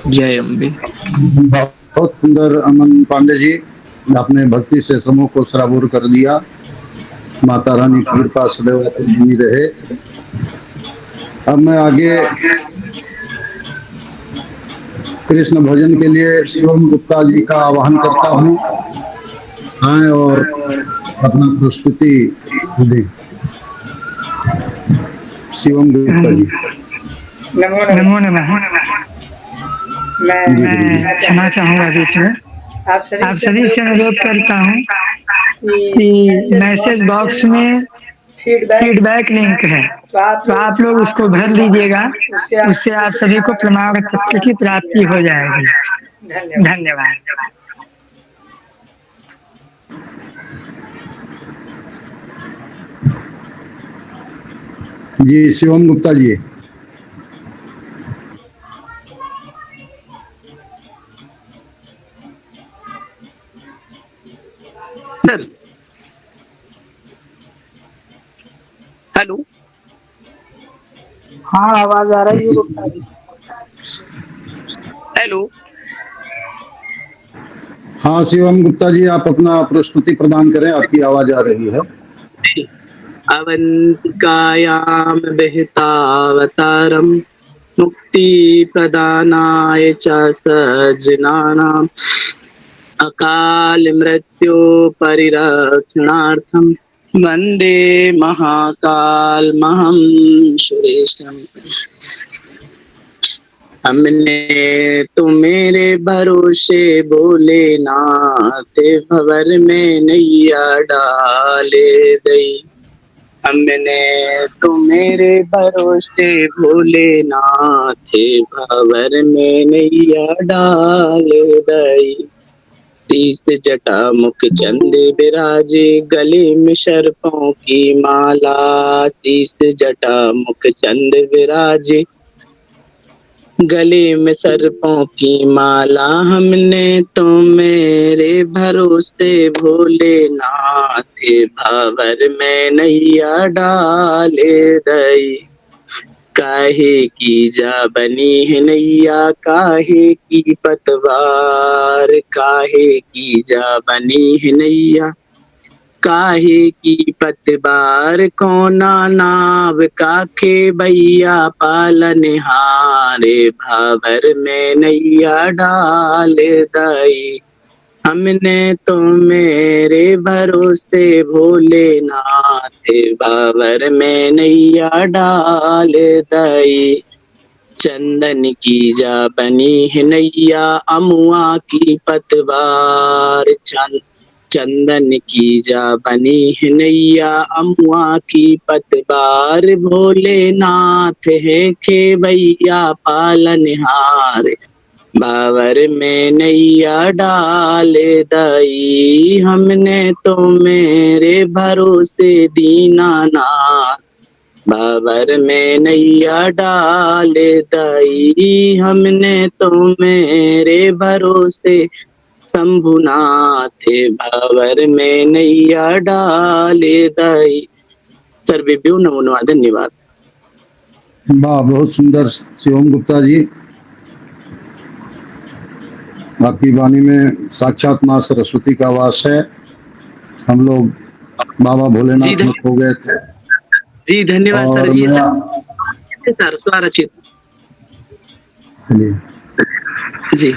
जय अम्बे।
बहुत सुंदर अमन पांडे जी, आपने भक्ति से समूह को सराबोर कर दिया। माता रानी की कृपा सदैव बनी रहे। अब मैं आगे कृष्ण भजन के लिए शिवम गुप्ता जी का आह्वान करता हूँ, आए और अपना प्रस्तुति दें। शिवम गुप्ता जी।
नमो नमः। मैं क्षमा चाहूँगा बीच में। आप सभी से अनुरोध करता हूँ कि मैसेज बॉक्स में फीडबैक लिंक है, तो आप लोग उसको भर लीजिएगा, उससे आप सभी को प्रमाण पत्र की प्राप्ति हो जाएगी। धन्यवाद।
जी शिवम गुप्ता जी।
हेलो,
हाँ आवाज आ रही है गुप्ता जी।
हेलो,
हाँ शिवम गुप्ता जी, आप अपना प्रस्तुति प्रदान करें, आपकी आवाज आ रही है।
अवंतिकायां विहितावतारम् मुक्ति प्रदानाय च सज्जनानाम् अकाल मृत्यु परिरक्षणार्थम वंदे महाकाल महं सुरेशम। हमने तो मेरे भरोसे बोले नाथ भंवर में नैया डाले दई। हमने तो मेरे भरोसे भोले नाथ भंवर में नैया डाले दई। शीस जटा मुख चंद बिराजे गले में सर्पों की माला। शीस जटा मुख चंद बिराजे गले में सर्पों की माला। हमने तो मेरे भरोसे भोले नाथ भंवर में नैया डाले दई। काहे की जा बनी है नैया काहे की पतवार। काहे की जा बनी है नैया काहे की पतवार। कोना नाव काखे भैया पालन हारे भंवर में नैया डाल दई। हमने तो मेरे भरोसे भोले नाथ भंवर में नैया डाल दई। चंदन की जा बनी है नैया अमुआ की पतवार। चंदन की जा बनी है नैया अमुआ की पतवार। भोलेनाथ है खेवैया पालनहार। बावर में नैया डाल दई हमने तो मेरे भरोसे दीनानाथ। बाबर में नैया डाल दई हमने तो मेरे भरोसे शंभुनाथ। बाबर में नैया डाल दई। सर्वेभ्यो नमो नमः। धन्यवाद।
वाह, बहुत सुंदर शिवम गुप्ता जी। आपकी वाणी में साक्षात माँ सरस्वती का वास है। हम लोग बाबा भोलेनाथ में खो गए थे।
जी धन्यवाद
और
सर। ये
मैं
सर स्वरचित
चलिए,
जी।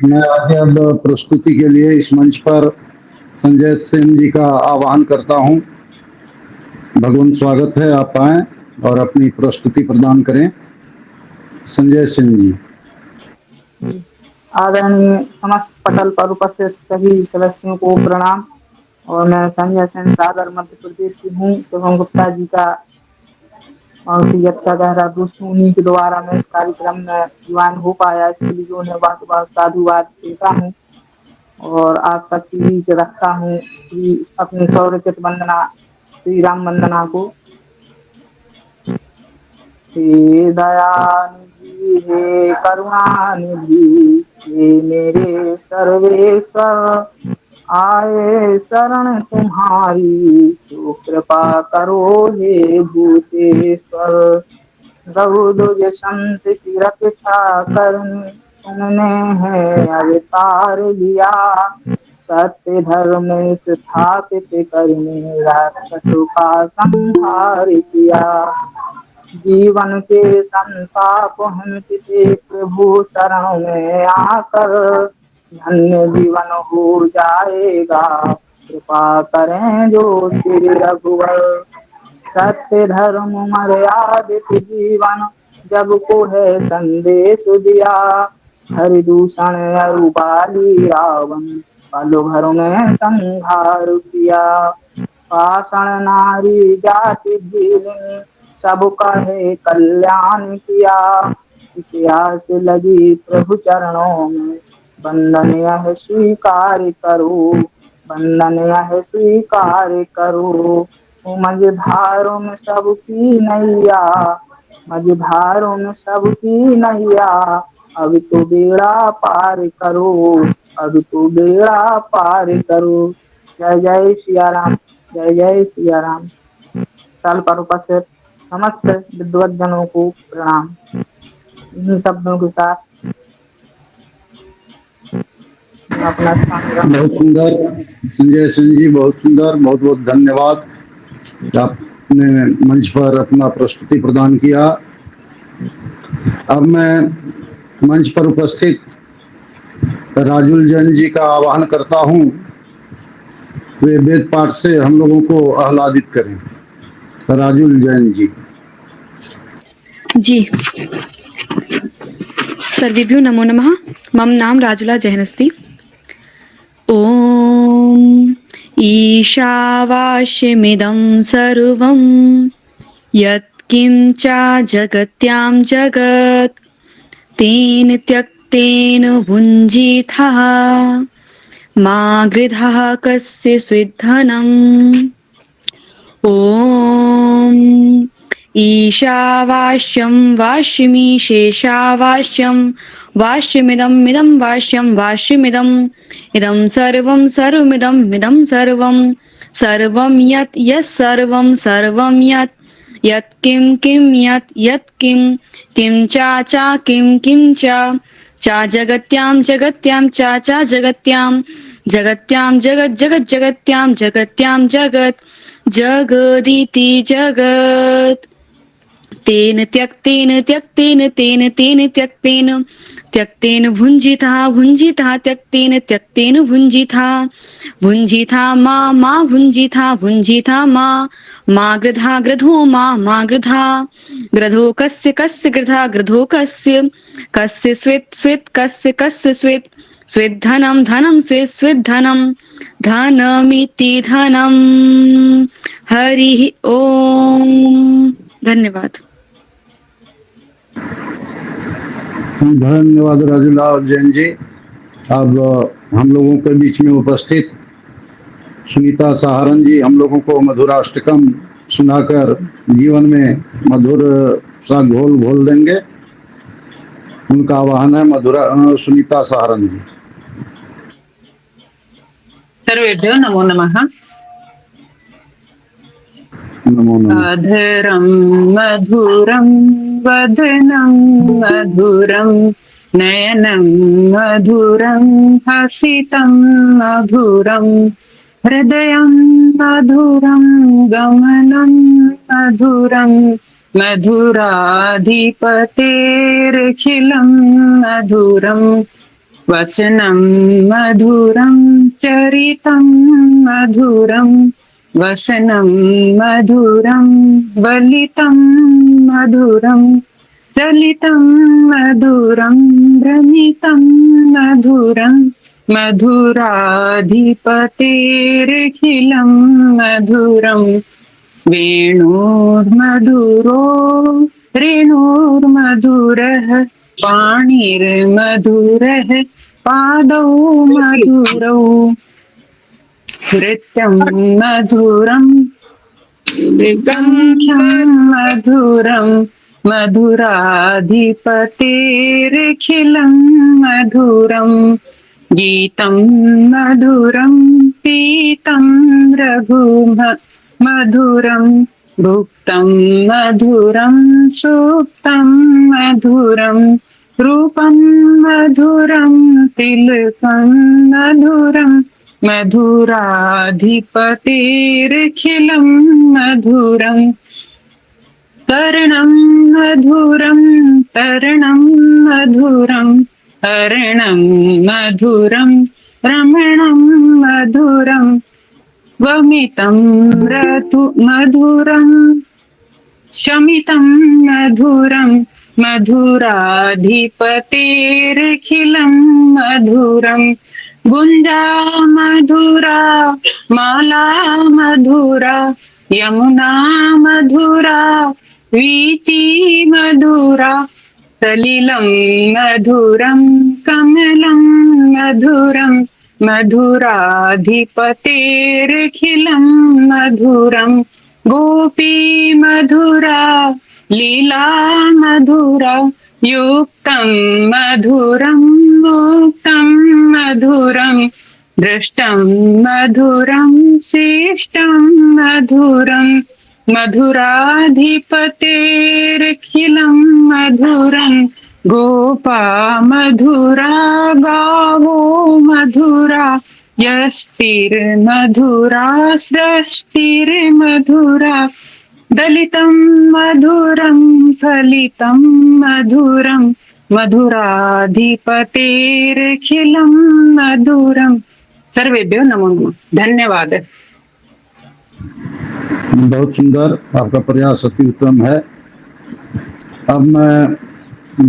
मैं आगे अब प्रस्तुति के लिए इस मंच पर संजय सेन जी का आह्वान करता हूं। भगवान स्वागत है, आप आए और अपनी प्रस्तुति प्रदान करें। संजय सेन जी।
आदरणीय समस्त पटल पर उपस्थित सभी सदस्यों को प्रणाम। और मैं संजय सेन सागर मध्य प्रदेश से हूँ। शिवम गुप्ता जी का व्यक्तिगत का गहरा दोस्त हूँ। उन्हीं के द्वारा मैं इस कार्यक्रम में ज्वाइन हो पाया, इसके लिए उन्हें बहुत साधुवाद देता हूँ और आप सबके बीच रखता हूँ अपनी सौरचित वंदना श्री राम वंदना को। हे दयानिधि हे करुणानिधि हे मेरे सर्वेश्वर, आए शरण तुम्हारी तो कृपा करो हे भूतेश्वर। गौदुज संत की रक्षा करनी तुमने है अवतार लिया, सत्य धर्म स्थापित करने राक्षसों का संहार किया। जीवन के संताप हंसते प्रभु शरण में आकर, धन्य जीवन हो जाएगा कृपा करें जो श्री रघुवर। सत्य धर्म मर्यादित जीवन जब को है संदेश दिया, हरिदूषण अरुबाली रावण पल भर में संहार किया। पाषाण नारी जाति भीलिनी सबका है कल्याण किया, इतिहास लगी प्रभु चरणों में वंदन यह स्वीकार करो, वंदन यह स्वीकार करो। मझधारों में सबकी नैया, मझधारों में सबकी नैया, अब तो बेड़ा पार करो, अब तो बेड़ा पार करो। जय जय सिया राम, जय जय सिया राम। स्थल पर उपस्थित समस्त विद्वत जनों को प्रणाम। इन्हीं शब्दों के साथ अपना
बहुत सुंदर संजय सिंह जी, बहुत सुंदर, बहुत बहुत धन्यवाद। आपने मंच पर अपना प्रस्तुति प्रदान किया। अब मैं मंच पर उपस्थित राजुल जैन जी का आह्वान करता हूं, वे वेद पाठ से हम लोगों को आह्लादित करें। राजुल जैन जी।
जी, सर्वेभ्यो नमो नमः। मम नाम राजुला जैन अस्ति। ओम ईशावास्यमिदं सर्वं यत्किंचा जगत्यां जगत् तेन त्यक्तेन भुञ्जीथः मा गृधः कस्य स्विद्धनम्। ओम ईशावास्यं वास्यमि शेषावास्यं वास्यमिदं वास्यं वास्यमिदम् इदं सर्वं सर्वमिदं सर्वं सर्वं यत् सर्वं सर्वं यत् किं यत् किं चा किं चा जगत्यां चा जगत्यां जगत्यां जगत् जगदिति जगत्। तेन त्यक्तेन त्यक्तेन भुञ्जितः भुञ्जितः त्यक्तेन त्यक्तेन भुञ्जितः भुञ्जितः मा भुञ्जितः भुञ्जितः मा गृधा ग्रधो मा गृधा ग्रधो कस्य गृधा ग्रधो कस्य स्वेत् कस्य स्वेत् स्वेद्धनं धनं स्वेद्धनं धनमिति धनं। हरि ओम। धन्यवाद।
धन्यवाद राजूलाल जैन जी। अब हम लोगों के बीच में उपस्थित सुनीता सहारन जी हम लोगों को मधुराष्टकम सुनाकर जीवन में मधुर सा घोल घोल देंगे। उनका आह्वान है सुनीता सहारन जी।
सर्वेभ्यो नमो नमः।
नमो नमः।
अधरं मधुरं वदनं मधुरं नयनं मधुरं हसितं मधुरं हृदयं मधुरं गमनं मधुरं मधुराधिपतेरखिलं मधुरं वचनं मधुरं चरितं मधुरं वसनं मधुरं वलितं मधुरं चलितं मधुरं भ्रमितं मधुरं मधुराधिपतेरखिलं मधुरं वेणुर्मधुरो रेणुर्मधुरः पाणिर्मधुरः पादौ मधुरौ नृत्यं मधुरं कंठं मधुरं मधुराधिपतेरखिलं मधुरं गीतं मधुरं पीतं मधुरं भुक्तं मधुरं सुप्तं मधुरं रूपं मधुरं तिलकं मधुरं मधुराधिपतेरखिलं मधुरं कर्णं मधुरं तरणं मधुरं हरणं मधुरं रमणं मधुरं वमितं मधुरं शमितं मधुरं मधुराधिपतेरखिलं मधुरं गुंजा मधुरा माला मधुरा यमुना मधुरा वीची मधुरा सलिलं मधुरं कमलं मधुरं मधुराधिपतेरखिलं मधुरं गोपी मधुरा लीला मधुरा युक्तं मधुरं मुक्तं मधुरं दृष्टं मधुरं शिष्टं मधुरं मधुराधिपतेरखिलं मधुरं गोपा मधुरा गावो मधुरा यष्टिर्मधुरा सृष्टिर्मधुरा दलितं मधुरं फलितं मधुरं मधुराधिपतेरखिलं मधुरं। सर्वेभ्यो नमो नमः। धन्यवाद।
बहुत सुंदर, आपका प्रयास अति उत्तम है। अब मैं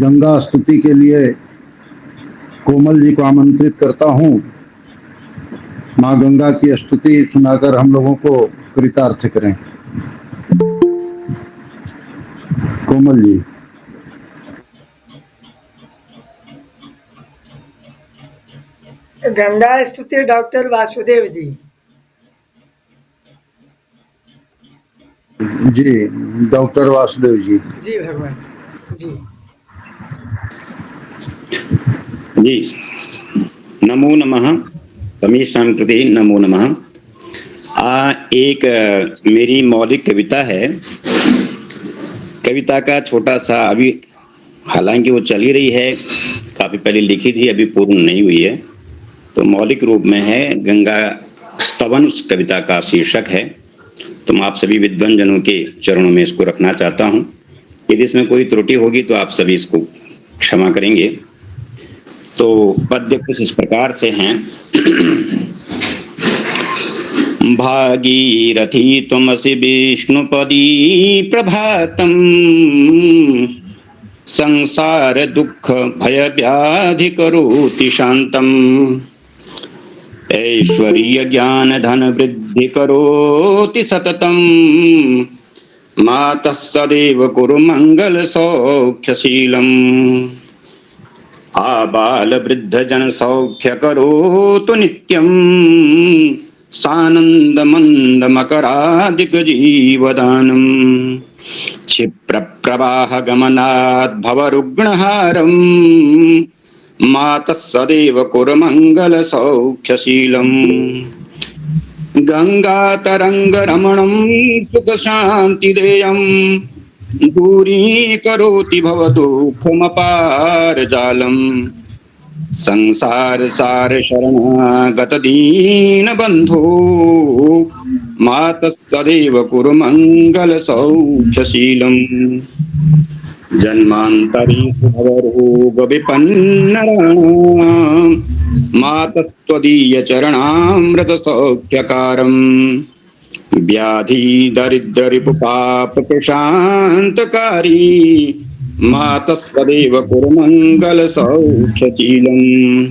गंगा स्तुति के लिए कोमल जी को आमंत्रित करता हूँ। माँ गंगा की स्तुति सुनाकर हम लोगों को कृतार्थ करें। कोमल जी।
गंगा स्तुति डॉक्टर वासुदेव जी।
जी डॉक्टर वासुदेव जी।
जी भगवान जी।
जी नमो नमः। समीशान कृते नमो नमः। एक मेरी मौलिक कविता है। कविता का छोटा सा अभी, हालांकि वो चल ही रही है, काफ़ी पहले लिखी थी, अभी पूर्ण नहीं हुई है, तो मौलिक रूप में है। गंगा स्तवन उस कविता का शीर्षक है। तो मैं आप सभी विद्वान जनों के चरणों में इसको रखना चाहता हूँ। यदि इसमें कोई त्रुटि होगी तो आप सभी इसको क्षमा करेंगे। तो पद्य कुछ इस प्रकार से हैं। भागीरथी तुमसि विष्णुपदी प्रभातम, संसार दुख भय व्याधि करोति शांतम, ऐश्वर्य ज्ञान धन वृद्धि करोति सततम, मातः सदैव कुरु मंगल सौख्यशीलम, आबाल वृद्ध जन सौख्य करोतु नित्यम, सानंद मंद मकरादिक जीवदानम, क्षिप्र प्रवाह गमनात् भवरुग्णहारम, मातः सदैव कुरु मंगल सौख्यशीलम, गंगा तरंग रमणं सुख शांति देयम, दूरी करोति भव दुःखमपार जालम, संसार सार शरणागत दीन बंधो, मातः सदैव कुरु मंगल सौख्यशीलम, जन्मांतरेषु भवरोग विपन्नराणां, मातस्त्वदीय चरणामृत सौख्यकारम्, व्याधि दरिद्र रिपु पाप प्रशांतकारी, मातः सदैव कुरु मंगल सौख्यशीलम्,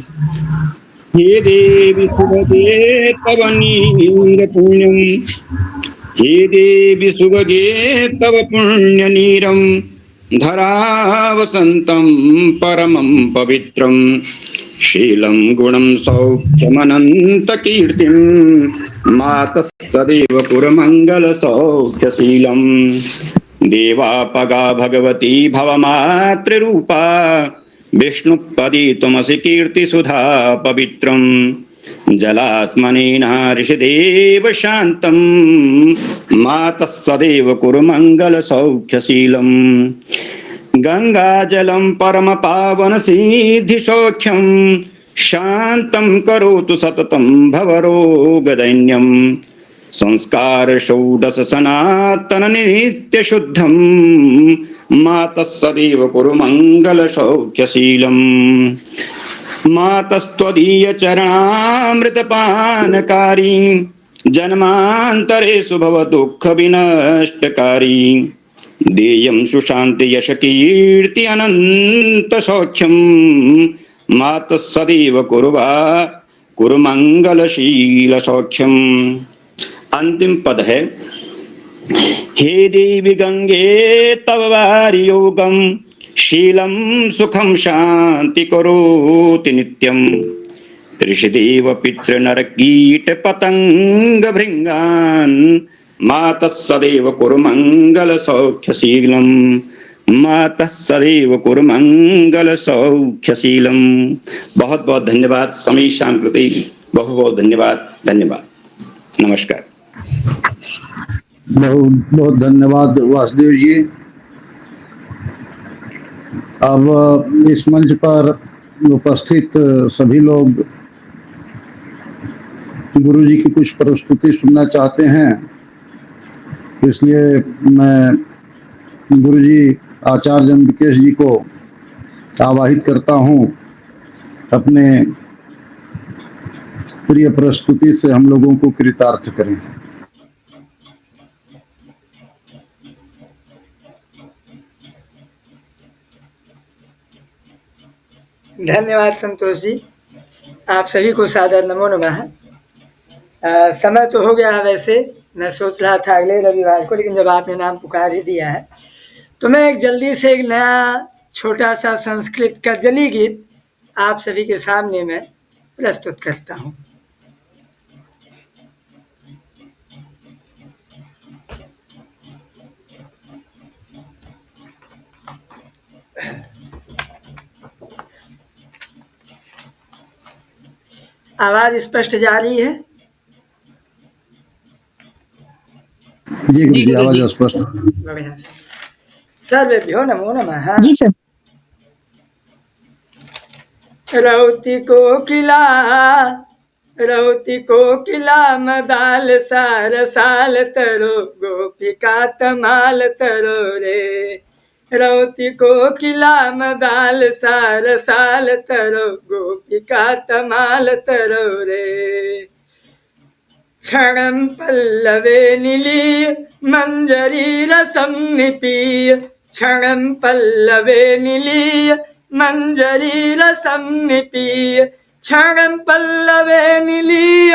हे देवी सुभगे तव नीर पुण्यम, हे देवी सुभगे तव पुण्य नीरम, धरावसंतं परमं पवित्रं, शीलं गुणं सौख्यमनंत कीर्तिं, मातः सदैव कुरु मंगल सौख्यशीलम्, देवापगा भगवती भवमातृरूपा, विष्णुपदी तुमसि कीर्ति सुधा पवित्रं, जलात्मनेन ऋषिदेव शांतं, मातः सदैव कुरु मंगल सौख्यशीलम्, गंगाजलं परम पावन सिद्धि सौख्यं, शांतं करोतु सततं भवरोगदैन्यं, संस्कार षोडश सनातन नित्य शुद्धं, मातः सदैव कुरु मंगल सौख्यशीलम्, मातस्त्वदीय चरणामृतपानकारी, जन्मांतरेषु भव दुःख विनष्टकारी, देयं सुशांति यश कीर्ति अनंत सौख्यं, मातः सदैव कुरु मंगलशील सौख्यम। अंतिम पद है, हे देवी गंगे तव वारि योगम, शीलम सुखम शांति करोति नित्यम, ऋषिदेव पितृ नर कीट पतंग भृंगान, मातः सदैव कुरु मंगल सौख्यशीलम, मातः सदैव कुरु मंगल सौख्यशीलम। बहुत बहुत धन्यवाद। समय शाम कृति बहुत बहुत धन्यवाद। धन्यवाद, नमस्कार।
बहुत बहुत धन्यवाद वासुदेव जी। अब इस मंच पर उपस्थित सभी लोग गुरु जी की कुछ प्रस्तुति सुनना चाहते हैं, इसलिए मैं गुरु जी आचार्य जम्बिकेश जी को आवाहित करता हूं, अपने प्रिय प्रस्तुति से हम लोगों को कृतार्थ करें।
धन्यवाद संतोष जी, आप सभी को सादर नमो नमः। समय तो हो गया है, वैसे मैं सोच रहा था अगले रविवार को, लेकिन जब आपने नाम पुकार ही दिया है तो मैं एक जल्दी से एक नया छोटा सा संस्कृत गजली गीत आप सभी के सामने मैं प्रस्तुत करता हूँ। आवाज स्पष्ट जा रही है?
जी गुरु जी, आवाज स्पष्ट।
बढ़िया। सर्वेभ्यो नमो नमः। रौती कोकिला मदाल सार साल तरो, गोपिका तमाल तरो रे। रौती कोकिला मदाल सार साल तरो गोपिका तमाल तरो रे क्षणं पल्लवे निलीय मंजरी रसं निपीय क्षणं पल्लवे निलीय मंजरी रसं निपीय क्षणं पल्लवे निलीय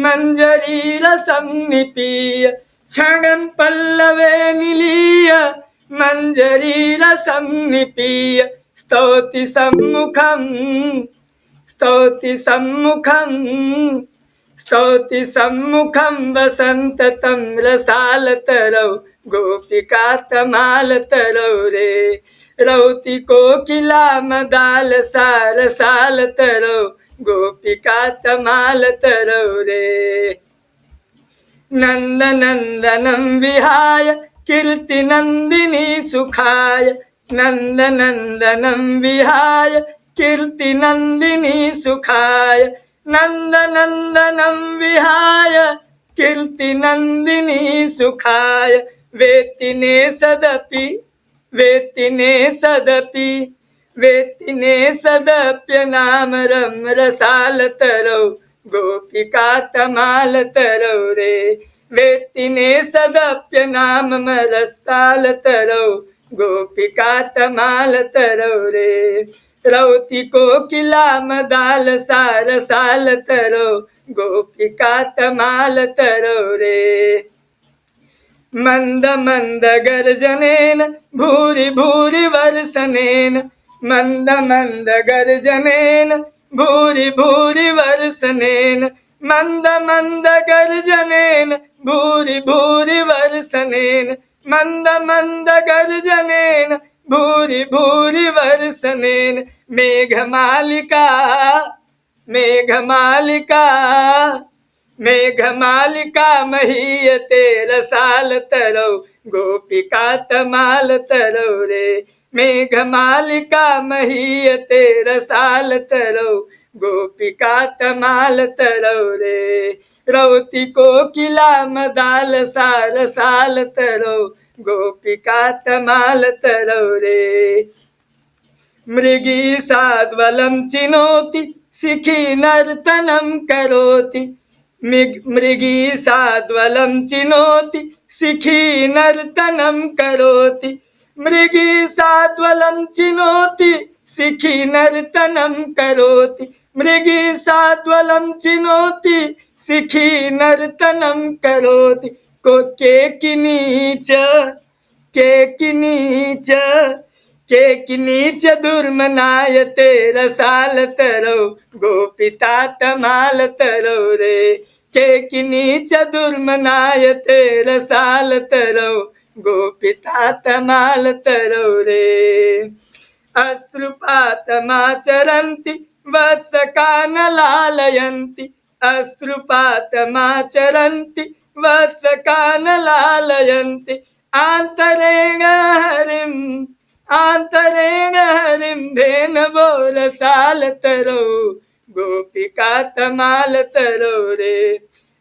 मंजरी रसं निपीय क्षणं पल्लवे निलीय मंजरी रसं निपीय स्तौति सम्मुखं वसन्ततं रसालतरौ गोपिका तमालतरौ रे रौति कोकिला मदाल सार सालतरौ गोपिका तमालतरौ रे नन्दनन्दनं विहाय कीर्तिनन्दिनी सुखाय नन्दनन्दनं विहाय कीर्तिनन्दिनी सुखाय नन्दनन्दनं विहाय कीर्तिनन्दिनी सुखाय वेत्तिने सदप्यनामरं रसालतरौ गोपिका तमालतरौ रे वेत्तिने सदप्यनामं रसालतरौ गोपिका तमालतरौ रे रौति कोकिला मदाल सार सालतरौ गोपिका तमालतरौ रे मंद मंद गर्जनेन भूरि भूरि वर्षनेन मंद मंद गर्जनेन भूरि भूरि वर्षनेन मंद मंद गर्जनेन भूरि भूरि वर्षनेन मंद मंद गर्जनेन भूरि भूरि वर्षनेन मेघमालिका महीयते रसालतरौ गोपिका तमालतरौ रे मेघमालिका महीयते रसालतरौ गोपिका तमालतरौ रे रौति कोकिला मदाल सार सालतरौ गोपिका तमालतरौ रे मृगी साद्वलं चिनोति शिखी नर्तनं करोति मृगी साद्वलं चिनोति शिखी नर्तनं करोति मृगी साद्वलं चिनोति शिखी नर्तनं करोति मृगी साद्वलं चिनोति शिखी नर्तनं करोति को के किनीच दुर्मनायते रसालतरौ गोपिता तमालतरौ रे के किनीच दुर्मनायते रसालतरौ गोपिता तमालतरौ रे अश्रुपातमाचरन्ति वत्सकानलालयन्ति अश्रुपातमाचरन्ति वत्सकानलालयन्ति आन्तरेण हरिं धेनवो रसालतरौ गोपिका तमालतरौ रे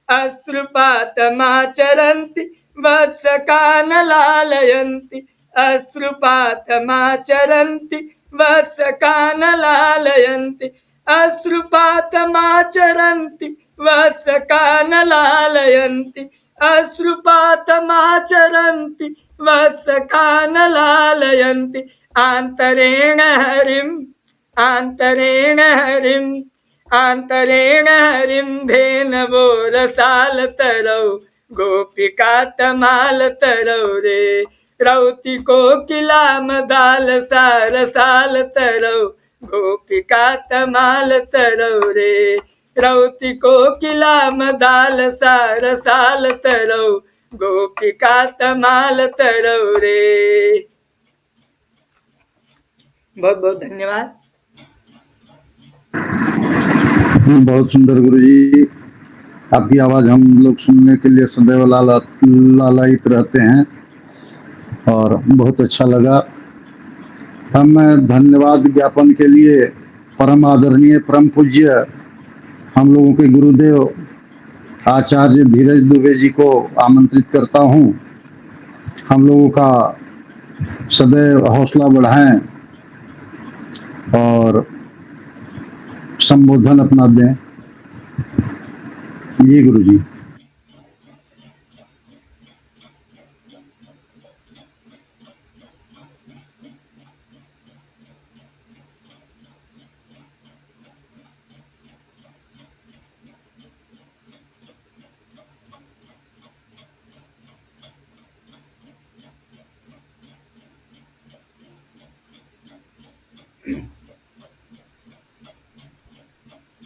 अश्रुपातमाचरन्ति वत्सकानलालयन्ति अश्रुपातमाचरन्ति वत्सकानलालयन्ति अश्रुपातमाचरन्ति वत्सकानलालयन्ति अश्रुपातमाचरन्ति वत्सकानलालयन्ति आन्तरेण हरिं धेनवो रसालतरौ गोपिका तमालतरौ रे रौति कोकिला मदाल सार सालतरौ गोपिका तमालतरौ रे रौति कोकिला मदाल सार सालतरौ गोपिका तमालतरौ रे बहुत बहुत धन्यवाद।
बहुत सुंदर गुरुजी, आपकी आवाज़ हम लोग सुनने के लिए सदैव लालायित रहते हैं और बहुत अच्छा लगा। हम धन्यवाद ज्ञापन के लिए परम आदरणीय परम पूज्य हम लोगों के गुरुदेव आचार्य धीरज दुबे जी को आमंत्रित करता हूं। हम लोगों का सदैव हौसला बढ़ाएं और संबोधन अपना दें। जी गुरु जी।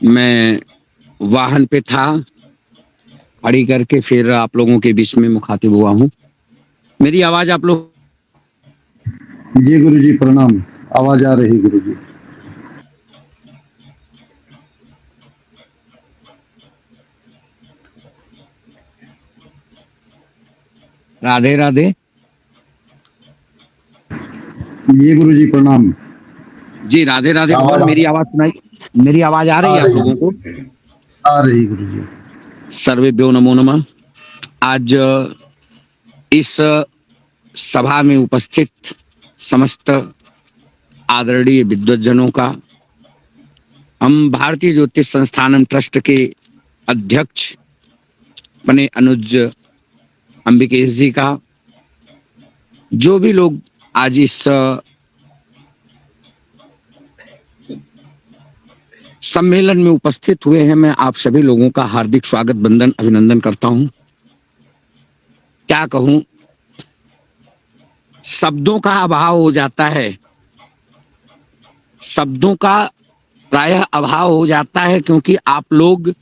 मैं वाहन पे था, खड़ी करके फिर आप लोगों के बीच में मुखातिब हुआ हूँ। मेरी आवाज आप लोग?
जी गुरु जी प्रणाम, आवाज आ रही गुरु जी।
राधे राधे।
जी गुरु जी प्रणाम।
जी राधे राधे। और मेरी आवाज सुनाई, मेरी आवाज आ रही है आप लोगों को?
आ रही गुरु जी।
सर्वेभ्यो नमो नमः। आज इस सभा में उपस्थित समस्त आदरणीय विद्वज्जनों का, हम भारतीय ज्योतिष संस्थानम ट्रस्ट के अध्यक्ष बने अनुज अंबिकेश जी का, जो भी लोग आज इस सम्मेलन में उपस्थित हुए हैं, मैं आप सभी लोगों का हार्दिक स्वागत, वंदन, अभिनंदन करता हूं। क्या कहूं, शब्दों का अभाव हो जाता है, शब्दों का प्रायः अभाव हो जाता है, क्योंकि आप लोग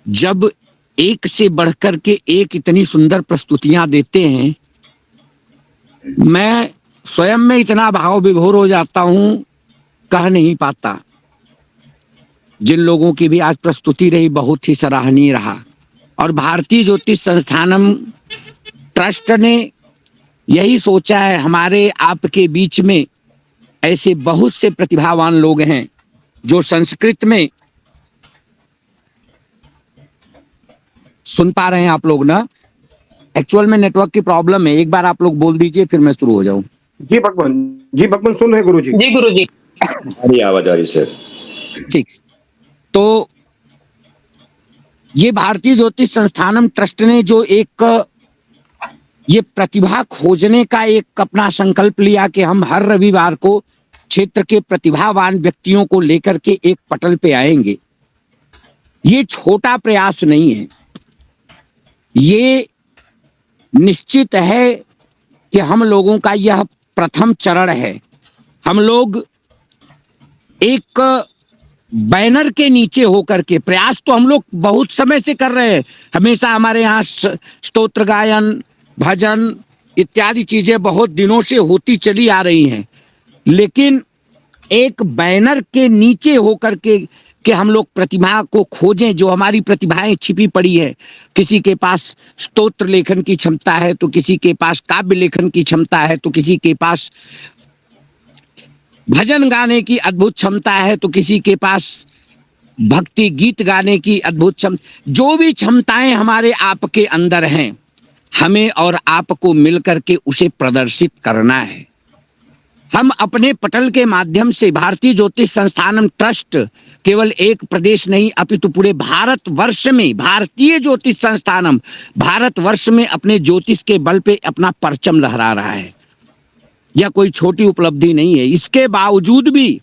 जब एक से बढ़कर के एक इतनी सुंदर प्रस्तुतियां देते हैं, मैं स्वयं में इतना भाव विभोर हो जाता हूं, कह नहीं पाता। जिन लोगों की भी आज प्रस्तुति रही, बहुत ही सराहनीय रहा। और भारतीय ज्योतिष संस्थानम ट्रस्ट ने यही सोचा है, हमारे आपके बीच में ऐसे बहुत से प्रतिभावान लोग हैं जो संस्कृत में, सुन पा रहे हैं आप लोग ना? एक्चुअल में नेटवर्क की प्रॉब्लम है, एक बार आप लोग बोल दीजिए फिर मैं शुरू हो जाऊं।
जी भगवान सुन रहे गुरु जी।
जी गुरु जी।
अरे आवाज आ रही सर।
ठीक, तो ये भारतीय ज्योतिष संस्थानम ट्रस्ट ने जो एक ये प्रतिभा खोजने का एक अपना संकल्प लिया कि हम हर रविवार को क्षेत्र के प्रतिभावान व्यक्तियों को लेकर के एक पटल पे आएंगे, ये छोटा प्रयास नहीं है। ये निश्चित है कि हम लोगों का यह प्रथम चरण है। हम लोग एक बैनर के नीचे होकर के, प्रयास तो हम लोग बहुत समय से कर रहे हैं, हमेशा हमारे यहाँ स्तोत्र गायन, भजन इत्यादि चीजें बहुत दिनों से होती चली आ रही हैं, लेकिन एक बैनर के नीचे होकर के कि हम लोग प्रतिभा को खोजें, जो हमारी प्रतिभाएं छिपी पड़ी है। किसी के पास स्तोत्र लेखन की क्षमता है, तो किसी के पास काव्य लेखन की क्षमता है, तो किसी के पास भजन गाने की अद्भुत क्षमता है, तो किसी के पास भक्ति गीत गाने की अद्भुत क्षमता। जो भी क्षमताएं हमारे आपके अंदर हैं, हमें और आपको मिलकर के उसे प्रदर्शित करना है। हम अपने पटल के माध्यम से भारतीय ज्योतिष संस्थानम ट्रस्ट केवल एक प्रदेश नहीं, अपितु पूरे भारतवर्ष में भारतीय ज्योतिष संस्थानम भारतवर्ष में अपने ज्योतिष के बल पे अपना परचम लहरा रहा है। यह कोई छोटी उपलब्धि नहीं है। इसके बावजूद भी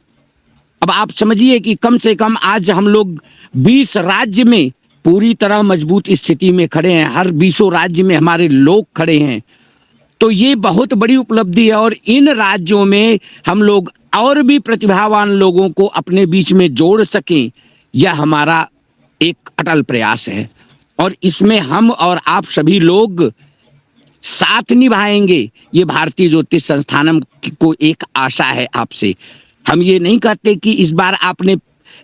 अब आप समझिए कि कम से कम आज हम लोग 20 राज्य में पूरी तरह मजबूत स्थिति में खड़े हैं, हर 20 राज्य में हमारे लोग खड़े हैं, तो ये बहुत बड़ी उपलब्धि है। और इन राज्यों में हम लोग और भी प्रतिभावान लोगों को अपने बीच में जोड़ सकें, यह हमारा एक अटल प्रयास है। और इसमें हम और आप सभी लोग साथ निभाएंगे, ये भारतीय ज्योतिष संस्थानम को एक आशा है आपसे। हम ये नहीं कहते कि इस बार आपने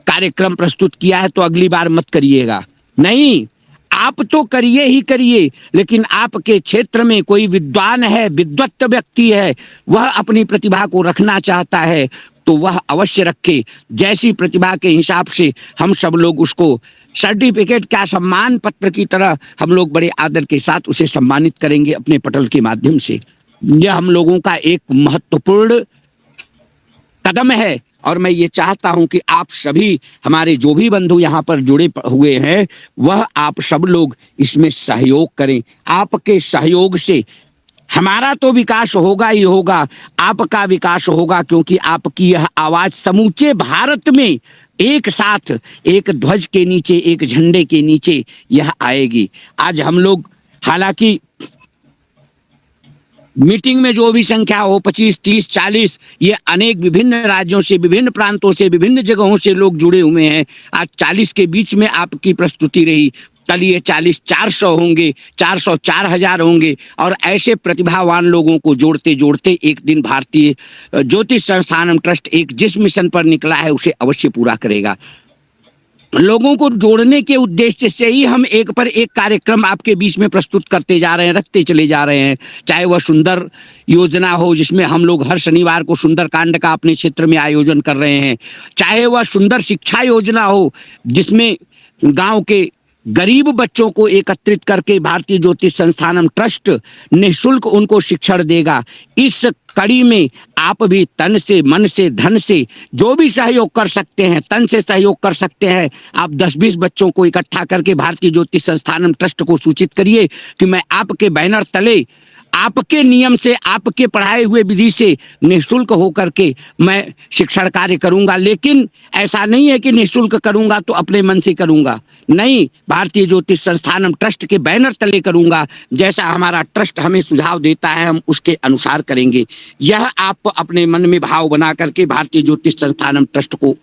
कार्यक्रम प्रस्तुत किया है तो अगली बार मत करिएगा, नहीं, आप तो करिए ही करिए, लेकिन आपके क्षेत्र में कोई विद्वान है, विद्वत व्यक्ति है, वह अपनी प्रतिभा को रखना चाहता है तो वह अवश्य रखे। जैसी प्रतिभा के हिसाब से हम सब लोग उसको सर्टिफिकेट क्या सम्मान पत्र की तरह हम लोग बड़े आदर के साथ उसे सम्मानित करेंगे अपने पटल के माध्यम से। यह हम लोगों का एक महत्वपूर्ण कदम है और मैं ये चाहता हूं कि आप सभी हमारे जो भी बंधु यहाँ पर जुड़े हुए हैं वह आप सब लोग इसमें सहयोग करें। आपके सहयोग से हमारा तो विकास होगा ही होगा, आपका विकास होगा, क्योंकि आपकी यह आवाज समूचे भारत में एक साथ एक ध्वज के नीचे, एक झंडे के नीचे यह आएगी। आज हम लोग हालांकि मीटिंग में जो भी संख्या हो 25, 30, 40, ये अनेक विभिन्न राज्यों से, विभिन्न प्रांतों से, विभिन्न जगहों से लोग जुड़े हुए हैं। आज 40 के बीच में आपकी प्रस्तुति रही, कल ये 40 400 होंगे, 400 4000 होंगे और ऐसे प्रतिभावान लोगों को जोड़ते जोड़ते एक दिन भारतीय ज्योतिष संस्थानम ट्रस्ट एक जिस मिशन पर निकला है उसे अवश्य पूरा करेगा। लोगों को जोड़ने के उद्देश्य से ही हम एक पर एक कार्यक्रम आपके बीच में प्रस्तुत करते जा रहे हैं, रखते चले जा रहे हैं। चाहे वह सुंदर योजना हो जिसमें हम लोग हर शनिवार को सुंदर कांड का अपने क्षेत्र में आयोजन कर रहे हैं, चाहे वह सुंदर शिक्षा योजना हो जिसमें गांव के गरीब बच्चों को एकत्रित करके भारतीय ज्योतिष संस्थानम ट्रस्ट निःशुल्क उनको शिक्षण देगा। इस कड़ी में आप भी तन से, मन से, धन से जो भी सहयोग कर सकते हैं, तन से सहयोग कर सकते हैं। आप 10-20 बच्चों को इकट्ठा करके भारतीय ज्योतिष संस्थानम ट्रस्ट को सूचित करिए कि मैं आपके बैनर तले, आपके नियम से, आपके पढ़ाए हुए विधि से निःशुल्क होकर के मैं शिक्षण कार्य करूंगा। लेकिन ऐसा नहीं है कि निःशुल्क करूंगा तो अपने मन से करूंगा, नहीं, भारतीय ज्योतिष संस्थानम ट्रस्ट के बैनर तले करूंगा। जैसा हमारा ट्रस्ट हमें सुझाव देता है हम उसके अनुसार करेंगे। यह आप अपने मन में भाव बना करके भारतीय ज्योतिष संस्थानम ट्रस्ट को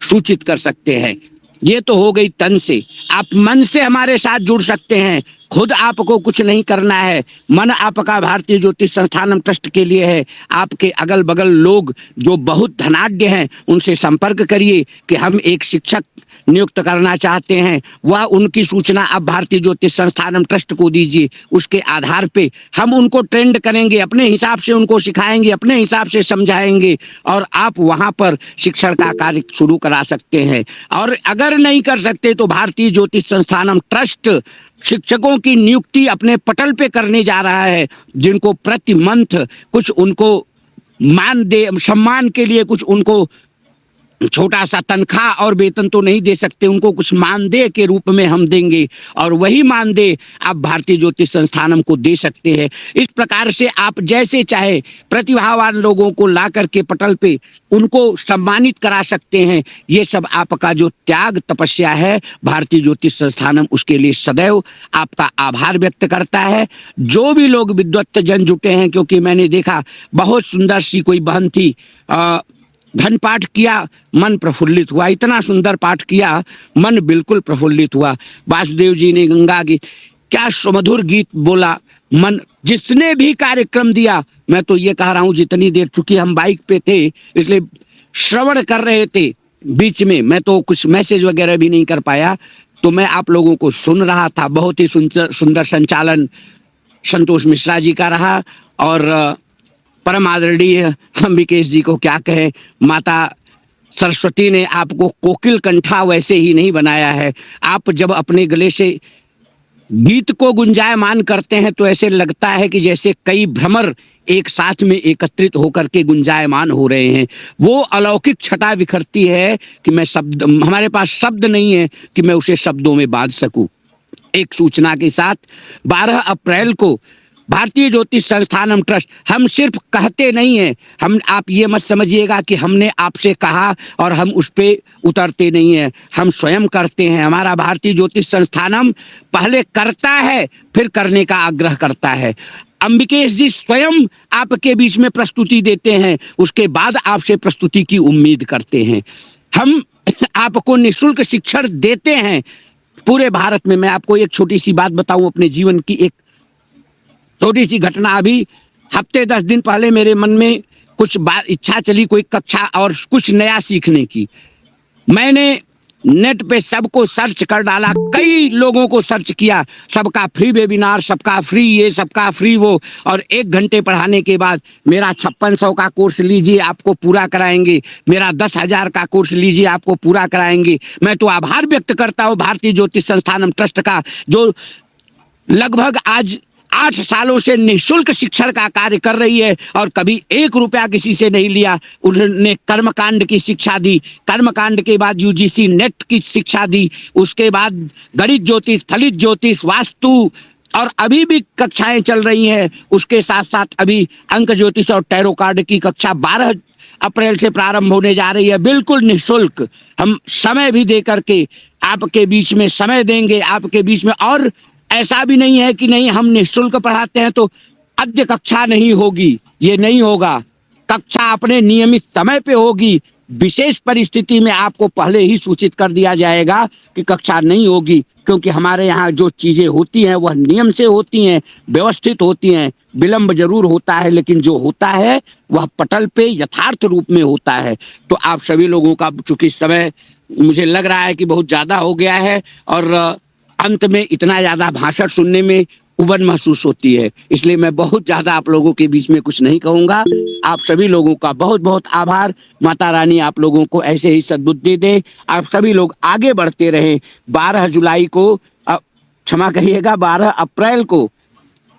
सूचित कर सकते हैं। ये तो हो गई तन से। आप मन से हमारे साथ जुड़ सकते हैं, खुद आपको कुछ नहीं करना है, मन आपका भारतीय ज्योतिष संस्थानम ट्रस्ट के लिए है। आपके अगल बगल लोग जो बहुत धनाढ्य हैं उनसे संपर्क करिए कि हम एक शिक्षक नियुक्त करना चाहते हैं, वह उनकी सूचना आप भारतीय ज्योतिष संस्थानम ट्रस्ट को दीजिए। उसके आधार पे हम उनको ट्रेंड करेंगे, अपने हिसाब से उनको सिखाएंगे, अपने हिसाब से समझाएंगे और आप वहां पर शिक्षण का कार्य शुरू करा सकते हैं। और अगर नहीं कर सकते तो भारतीय ज्योतिष संस्थानम ट्रस्ट शिक्षकों की नियुक्ति अपने पटल पे करने जा रहा है, जिनको प्रति मंथ कुछ उनको मान दे, सम्मान के लिए कुछ उनको छोटा सा तनख्वाह और वेतन तो नहीं दे सकते, उनको कुछ मानदेय के रूप में हम देंगे और वही मानदेय आप भारतीय ज्योतिष संस्थानम को दे सकते हैं। इस प्रकार से आप जैसे चाहे प्रतिभावान लोगों को ला करके पटल पे उनको सम्मानित करा सकते हैं। ये सब आपका जो त्याग तपस्या है भारतीय ज्योतिष संस्थानम उसके लिए सदैव आपका आभार व्यक्त करता है। जो भी लोग विद्वत जन जुटे हैं, क्योंकि मैंने देखा बहुत सुंदर सी कोई बहन थी, धन पाठ किया, मन प्रफुल्लित हुआ, इतना सुंदर पाठ किया, मन बिल्कुल प्रफुल्लित हुआ। वासुदेव जी ने गंगा की क्या सुमधुर गीत बोला, मन जिसने भी कार्यक्रम दिया, मैं तो ये कह रहा हूँ जितनी देर, चूंकि हम बाइक पे थे इसलिए श्रवण कर रहे थे, बीच में मैं तो कुछ मैसेज वगैरह भी नहीं कर पाया, तो मैं आप लोगों को सुन रहा था। बहुत ही सुंदर संचालन संतोष मिश्रा जी का रहा और परम आदरणीय अंबिकेश जी को क्या कहें, माता सरस्वती ने आपको कोकिल कंठा वैसे ही नहीं बनाया है। आप जब अपने गले से गीत को गुंजायमान करते हैं तो ऐसे लगता है कि जैसे कई भ्रमर एक साथ में एकत्रित होकर के गुंजायमान हो रहे हैं। वो अलौकिक छटा बिखरती है कि मैं शब्द, हमारे पास शब्द नहीं है कि मैं उसे शब्दों में बांध सकूं। एक सूचना के साथ 12 अप्रैल को भारतीय ज्योतिष संस्थानम ट्रस्ट, हम सिर्फ कहते नहीं हैं, हम, आप ये मत समझिएगा कि हमने आपसे कहा और हम उस पे उतरते नहीं हैं, हम स्वयं करते हैं। हमारा भारतीय ज्योतिष संस्थानम पहले करता है फिर करने का आग्रह करता है। अंबिकेश जी स्वयं आपके बीच में प्रस्तुति देते हैं, उसके बाद आपसे प्रस्तुति की उम्मीद करते हैं। हम आपको निःशुल्क शिक्षण देते हैं पूरे भारत में। मैं आपको एक छोटी सी बात बताऊं, अपने जीवन की एक छोटी सी घटना। अभी हफ्ते 10 दिन पहले मेरे मन में कुछ बात, इच्छा चली कोई कक्षा और कुछ नया सीखने की। मैंने नेट पे सबको सर्च कर डाला, कई लोगों को सर्च किया, सबका फ्री वेबिनार, सबका फ्री ये, सबका फ्री वो, और 1 घंटे पढ़ाने के बाद मेरा 5600 का कोर्स लीजिए आपको पूरा कराएंगे, मेरा 10,000 का कोर्स लीजिए आपको पूरा कराएंगे। मैं तो आभार व्यक्त करता हूँ भारतीय ज्योतिष संस्थानम ट्रस्ट का, जो लगभग आज 8 सालों से निःशुल्क शिक्षण का कार्य कर रही है और कभी 1 रुपया किसी से नहीं लिया। उन्होंने कर्मकांड की शिक्षा दी, कर्मकांड के बाद यूजीसी नेट की शिक्षा दी, उसके बाद गणित ज्योतिष, फलित ज्योतिष, वास्तु, और अभी भी कक्षाएं चल रही हैं। उसके साथ साथ अभी अंक ज्योतिष और टैरो कार्ड की कक्षा 12 अप्रैल से प्रारंभ होने जा रही है, बिल्कुल निःशुल्क। हम समय भी दे करके आपके बीच में समय देंगे, आपके बीच में। और ऐसा भी नहीं है कि नहीं हम निःशुल्क पढ़ाते हैं तो अद्य कक्षा नहीं होगी, ये नहीं होगा। कक्षा अपने नियमित समय पे होगी। विशेष परिस्थिति में आपको पहले ही सूचित कर दिया जाएगा कि कक्षा नहीं होगी, क्योंकि हमारे यहाँ जो चीजें होती हैं वह नियम से होती हैं, व्यवस्थित होती हैं। विलंब जरूर होता है, लेकिन जो होता है वह पटल पे यथार्थ रूप में होता है। तो आप सभी लोगों का चूंकि समय मुझे लग रहा है कि बहुत ज्यादा हो गया है और अंत में इतना ज्यादा भाषण सुनने में उबन महसूस होती है, इसलिए मैं बहुत ज्यादा आप लोगों के बीच में कुछ नहीं कहूंगा। आप सभी लोगों का बहुत बहुत आभार। माता रानी आप लोगों को ऐसे ही सद्बुद्धि दे, आप सभी लोग आगे बढ़ते रहें। 12 जुलाई को क्षमा करिएगा 12 अप्रैल को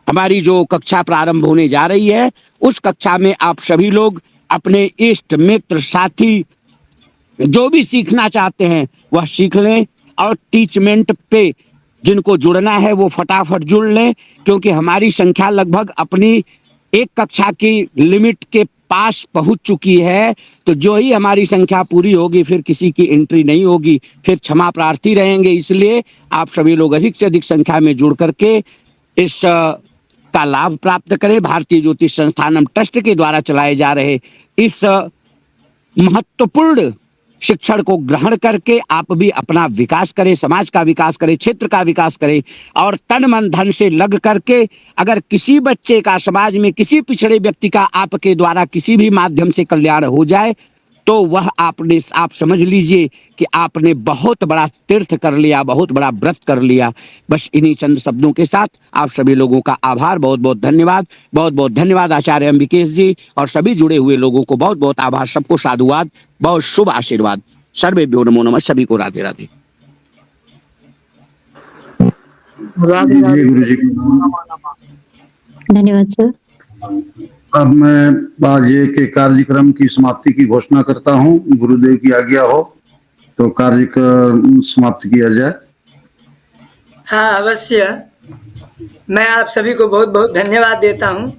हमारी जो कक्षा प्रारंभ होने जा रही है, उस कक्षा में आप सभी लोग अपने इष्ट मित्र साथी जो भी सीखना चाहते हैं वह सीख लें, और टीचमेंट पे जिनको जुड़ना है वो फटाफट जुड़ लें, क्योंकि हमारी संख्या लगभग अपनी एक कक्षा की लिमिट के पास पहुंच चुकी है। तो जो ही हमारी संख्या पूरी होगी फिर किसी की एंट्री नहीं होगी, फिर क्षमा प्रार्थी रहेंगे। इसलिए आप सभी लोग अधिक से अधिक संख्या में जुड़ करके इस का लाभ प्राप्त करें। भारतीय ज्योतिष संस्थानम ट्रस्ट के द्वारा चलाए जा रहे इस महत्वपूर्ण शिक्षण को ग्रहण करके आप भी अपना विकास करें, समाज का विकास करें, क्षेत्र का विकास करें, और तन मन धन से लग करके अगर किसी बच्चे का, समाज में किसी पिछड़े व्यक्ति का आपके द्वारा किसी भी माध्यम से कल्याण हो जाए तो वह आप समझ लीजिए कि आपने बहुत बड़ा तीर्थ कर लिया, बहुत बड़ा व्रत कर लिया। बस इन्हीं चंद शब्दों के साथ आप सभी लोगों का आभार, बहुत बहुत धन्यवाद। बहुत बहुत धन्यवाद आचार्य अंबिकेश जी और सभी जुड़े हुए लोगों को बहुत बहुत आभार। सबको साधुवाद, बहुत शुभ आशीर्वाद। सर्वेभ्यो नमो नमः। सभी को राधे राधे।
धन्यवाद सर।
अब मैं आज के कार्यक्रम की समाप्ति की घोषणा करता हूँ। गुरुदेव की आज्ञा हो तो कार्यक्रम समाप्त किया जाए।
हाँ अवश्य। मैं आप सभी को बहुत बहुत धन्यवाद देता हूँ।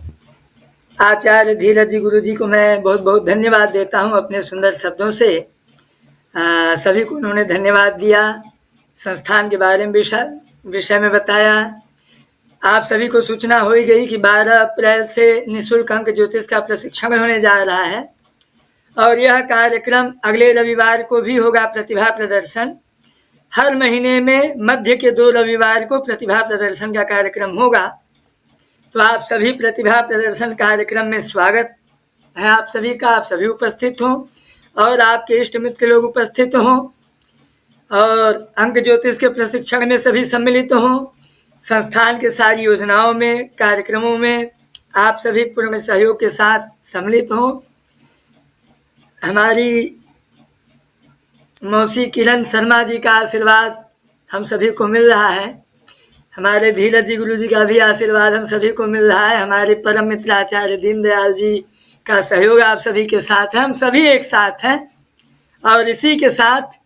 आचार्य धीरज जी गुरु जी को मैं बहुत बहुत धन्यवाद देता हूँ अपने सुंदर शब्दों से। सभी को उन्होंने धन्यवाद दिया, संस्थान के बारे में विषय में बताया। आप सभी को सूचना हो ही गई कि 12 अप्रैल से निःशुल्क अंक ज्योतिष का प्रशिक्षण होने जा रहा है और यह कार्यक्रम अगले रविवार को भी होगा। प्रतिभा प्रदर्शन हर महीने में मध्य के 2 रविवार को प्रतिभा प्रदर्शन का कार्यक्रम होगा। तो आप सभी प्रतिभा प्रदर्शन कार्यक्रम में स्वागत है आप सभी का। आप सभी उपस्थित हों और आपके इष्ट मित्र लोग उपस्थित हों और अंक ज्योतिष के प्रशिक्षण में सभी सम्मिलित हों। संस्थान के सारी योजनाओं में, कार्यक्रमों में आप सभी पूर्ण सहयोग के साथ सम्मिलित हों। हमारी मौसी किरण शर्मा जी का आशीर्वाद हम सभी को मिल रहा है। हमारे धीरज जी गुरु जी का भी आशीर्वाद हम सभी को मिल रहा है। हमारे परम मित्र आचार्य दीनदयाल जी का सहयोग आप सभी के साथ है। हम सभी एक साथ हैं और इसी के साथ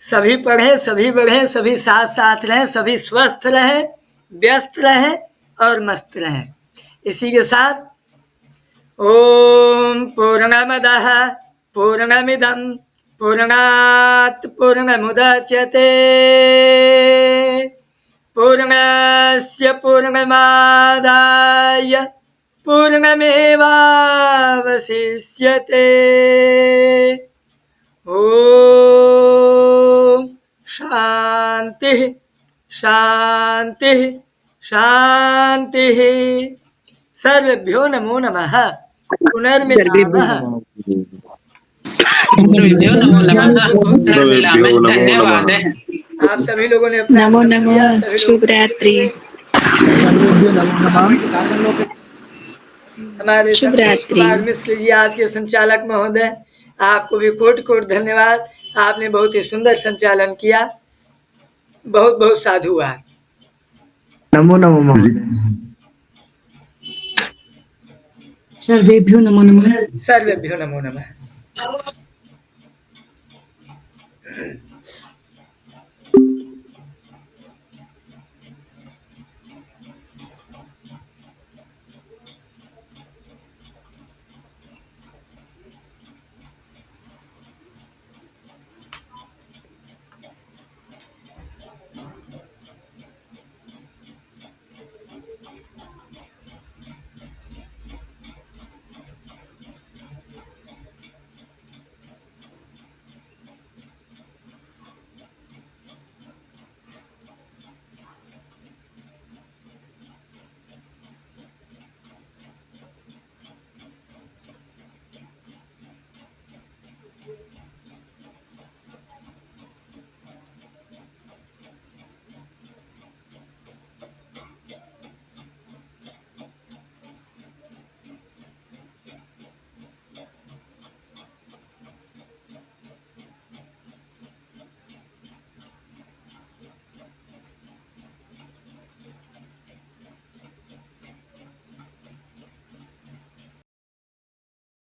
सभी पढ़ें, सभी बढ़ें, सभी साथ साथ रहें, सभी स्वस्थ रहें, व्यस्त रहें और मस्त रहें। इसी के साथ ओम पूर्णमदः पूर्णमिदं पूर्णात् पूर्णमुदच्यते पूर्णस्य पूर्णमादाय पूर्णमेवावशिष्यते। ओम शांति शांति शांति। सर्वेभ्यो नमो नमः। पुनर्मिलामः।
धन्यवाद।
आप सभी लोगों ने अपना
नमो नमः। शुभ रात्रि।
हमारे
शुभ
संतोष
रात्रि।
कुमार मिश्र जी आज के संचालक महोदय, आपको भी कोटि कोटि धन्यवाद। आपने बहुत ही सुंदर संचालन किया। बहुत बहुत साधुवाद।
नमो नमो।
सर्वेभ्यो नमो नमः।
सर्वेभ्यो नमो नमः।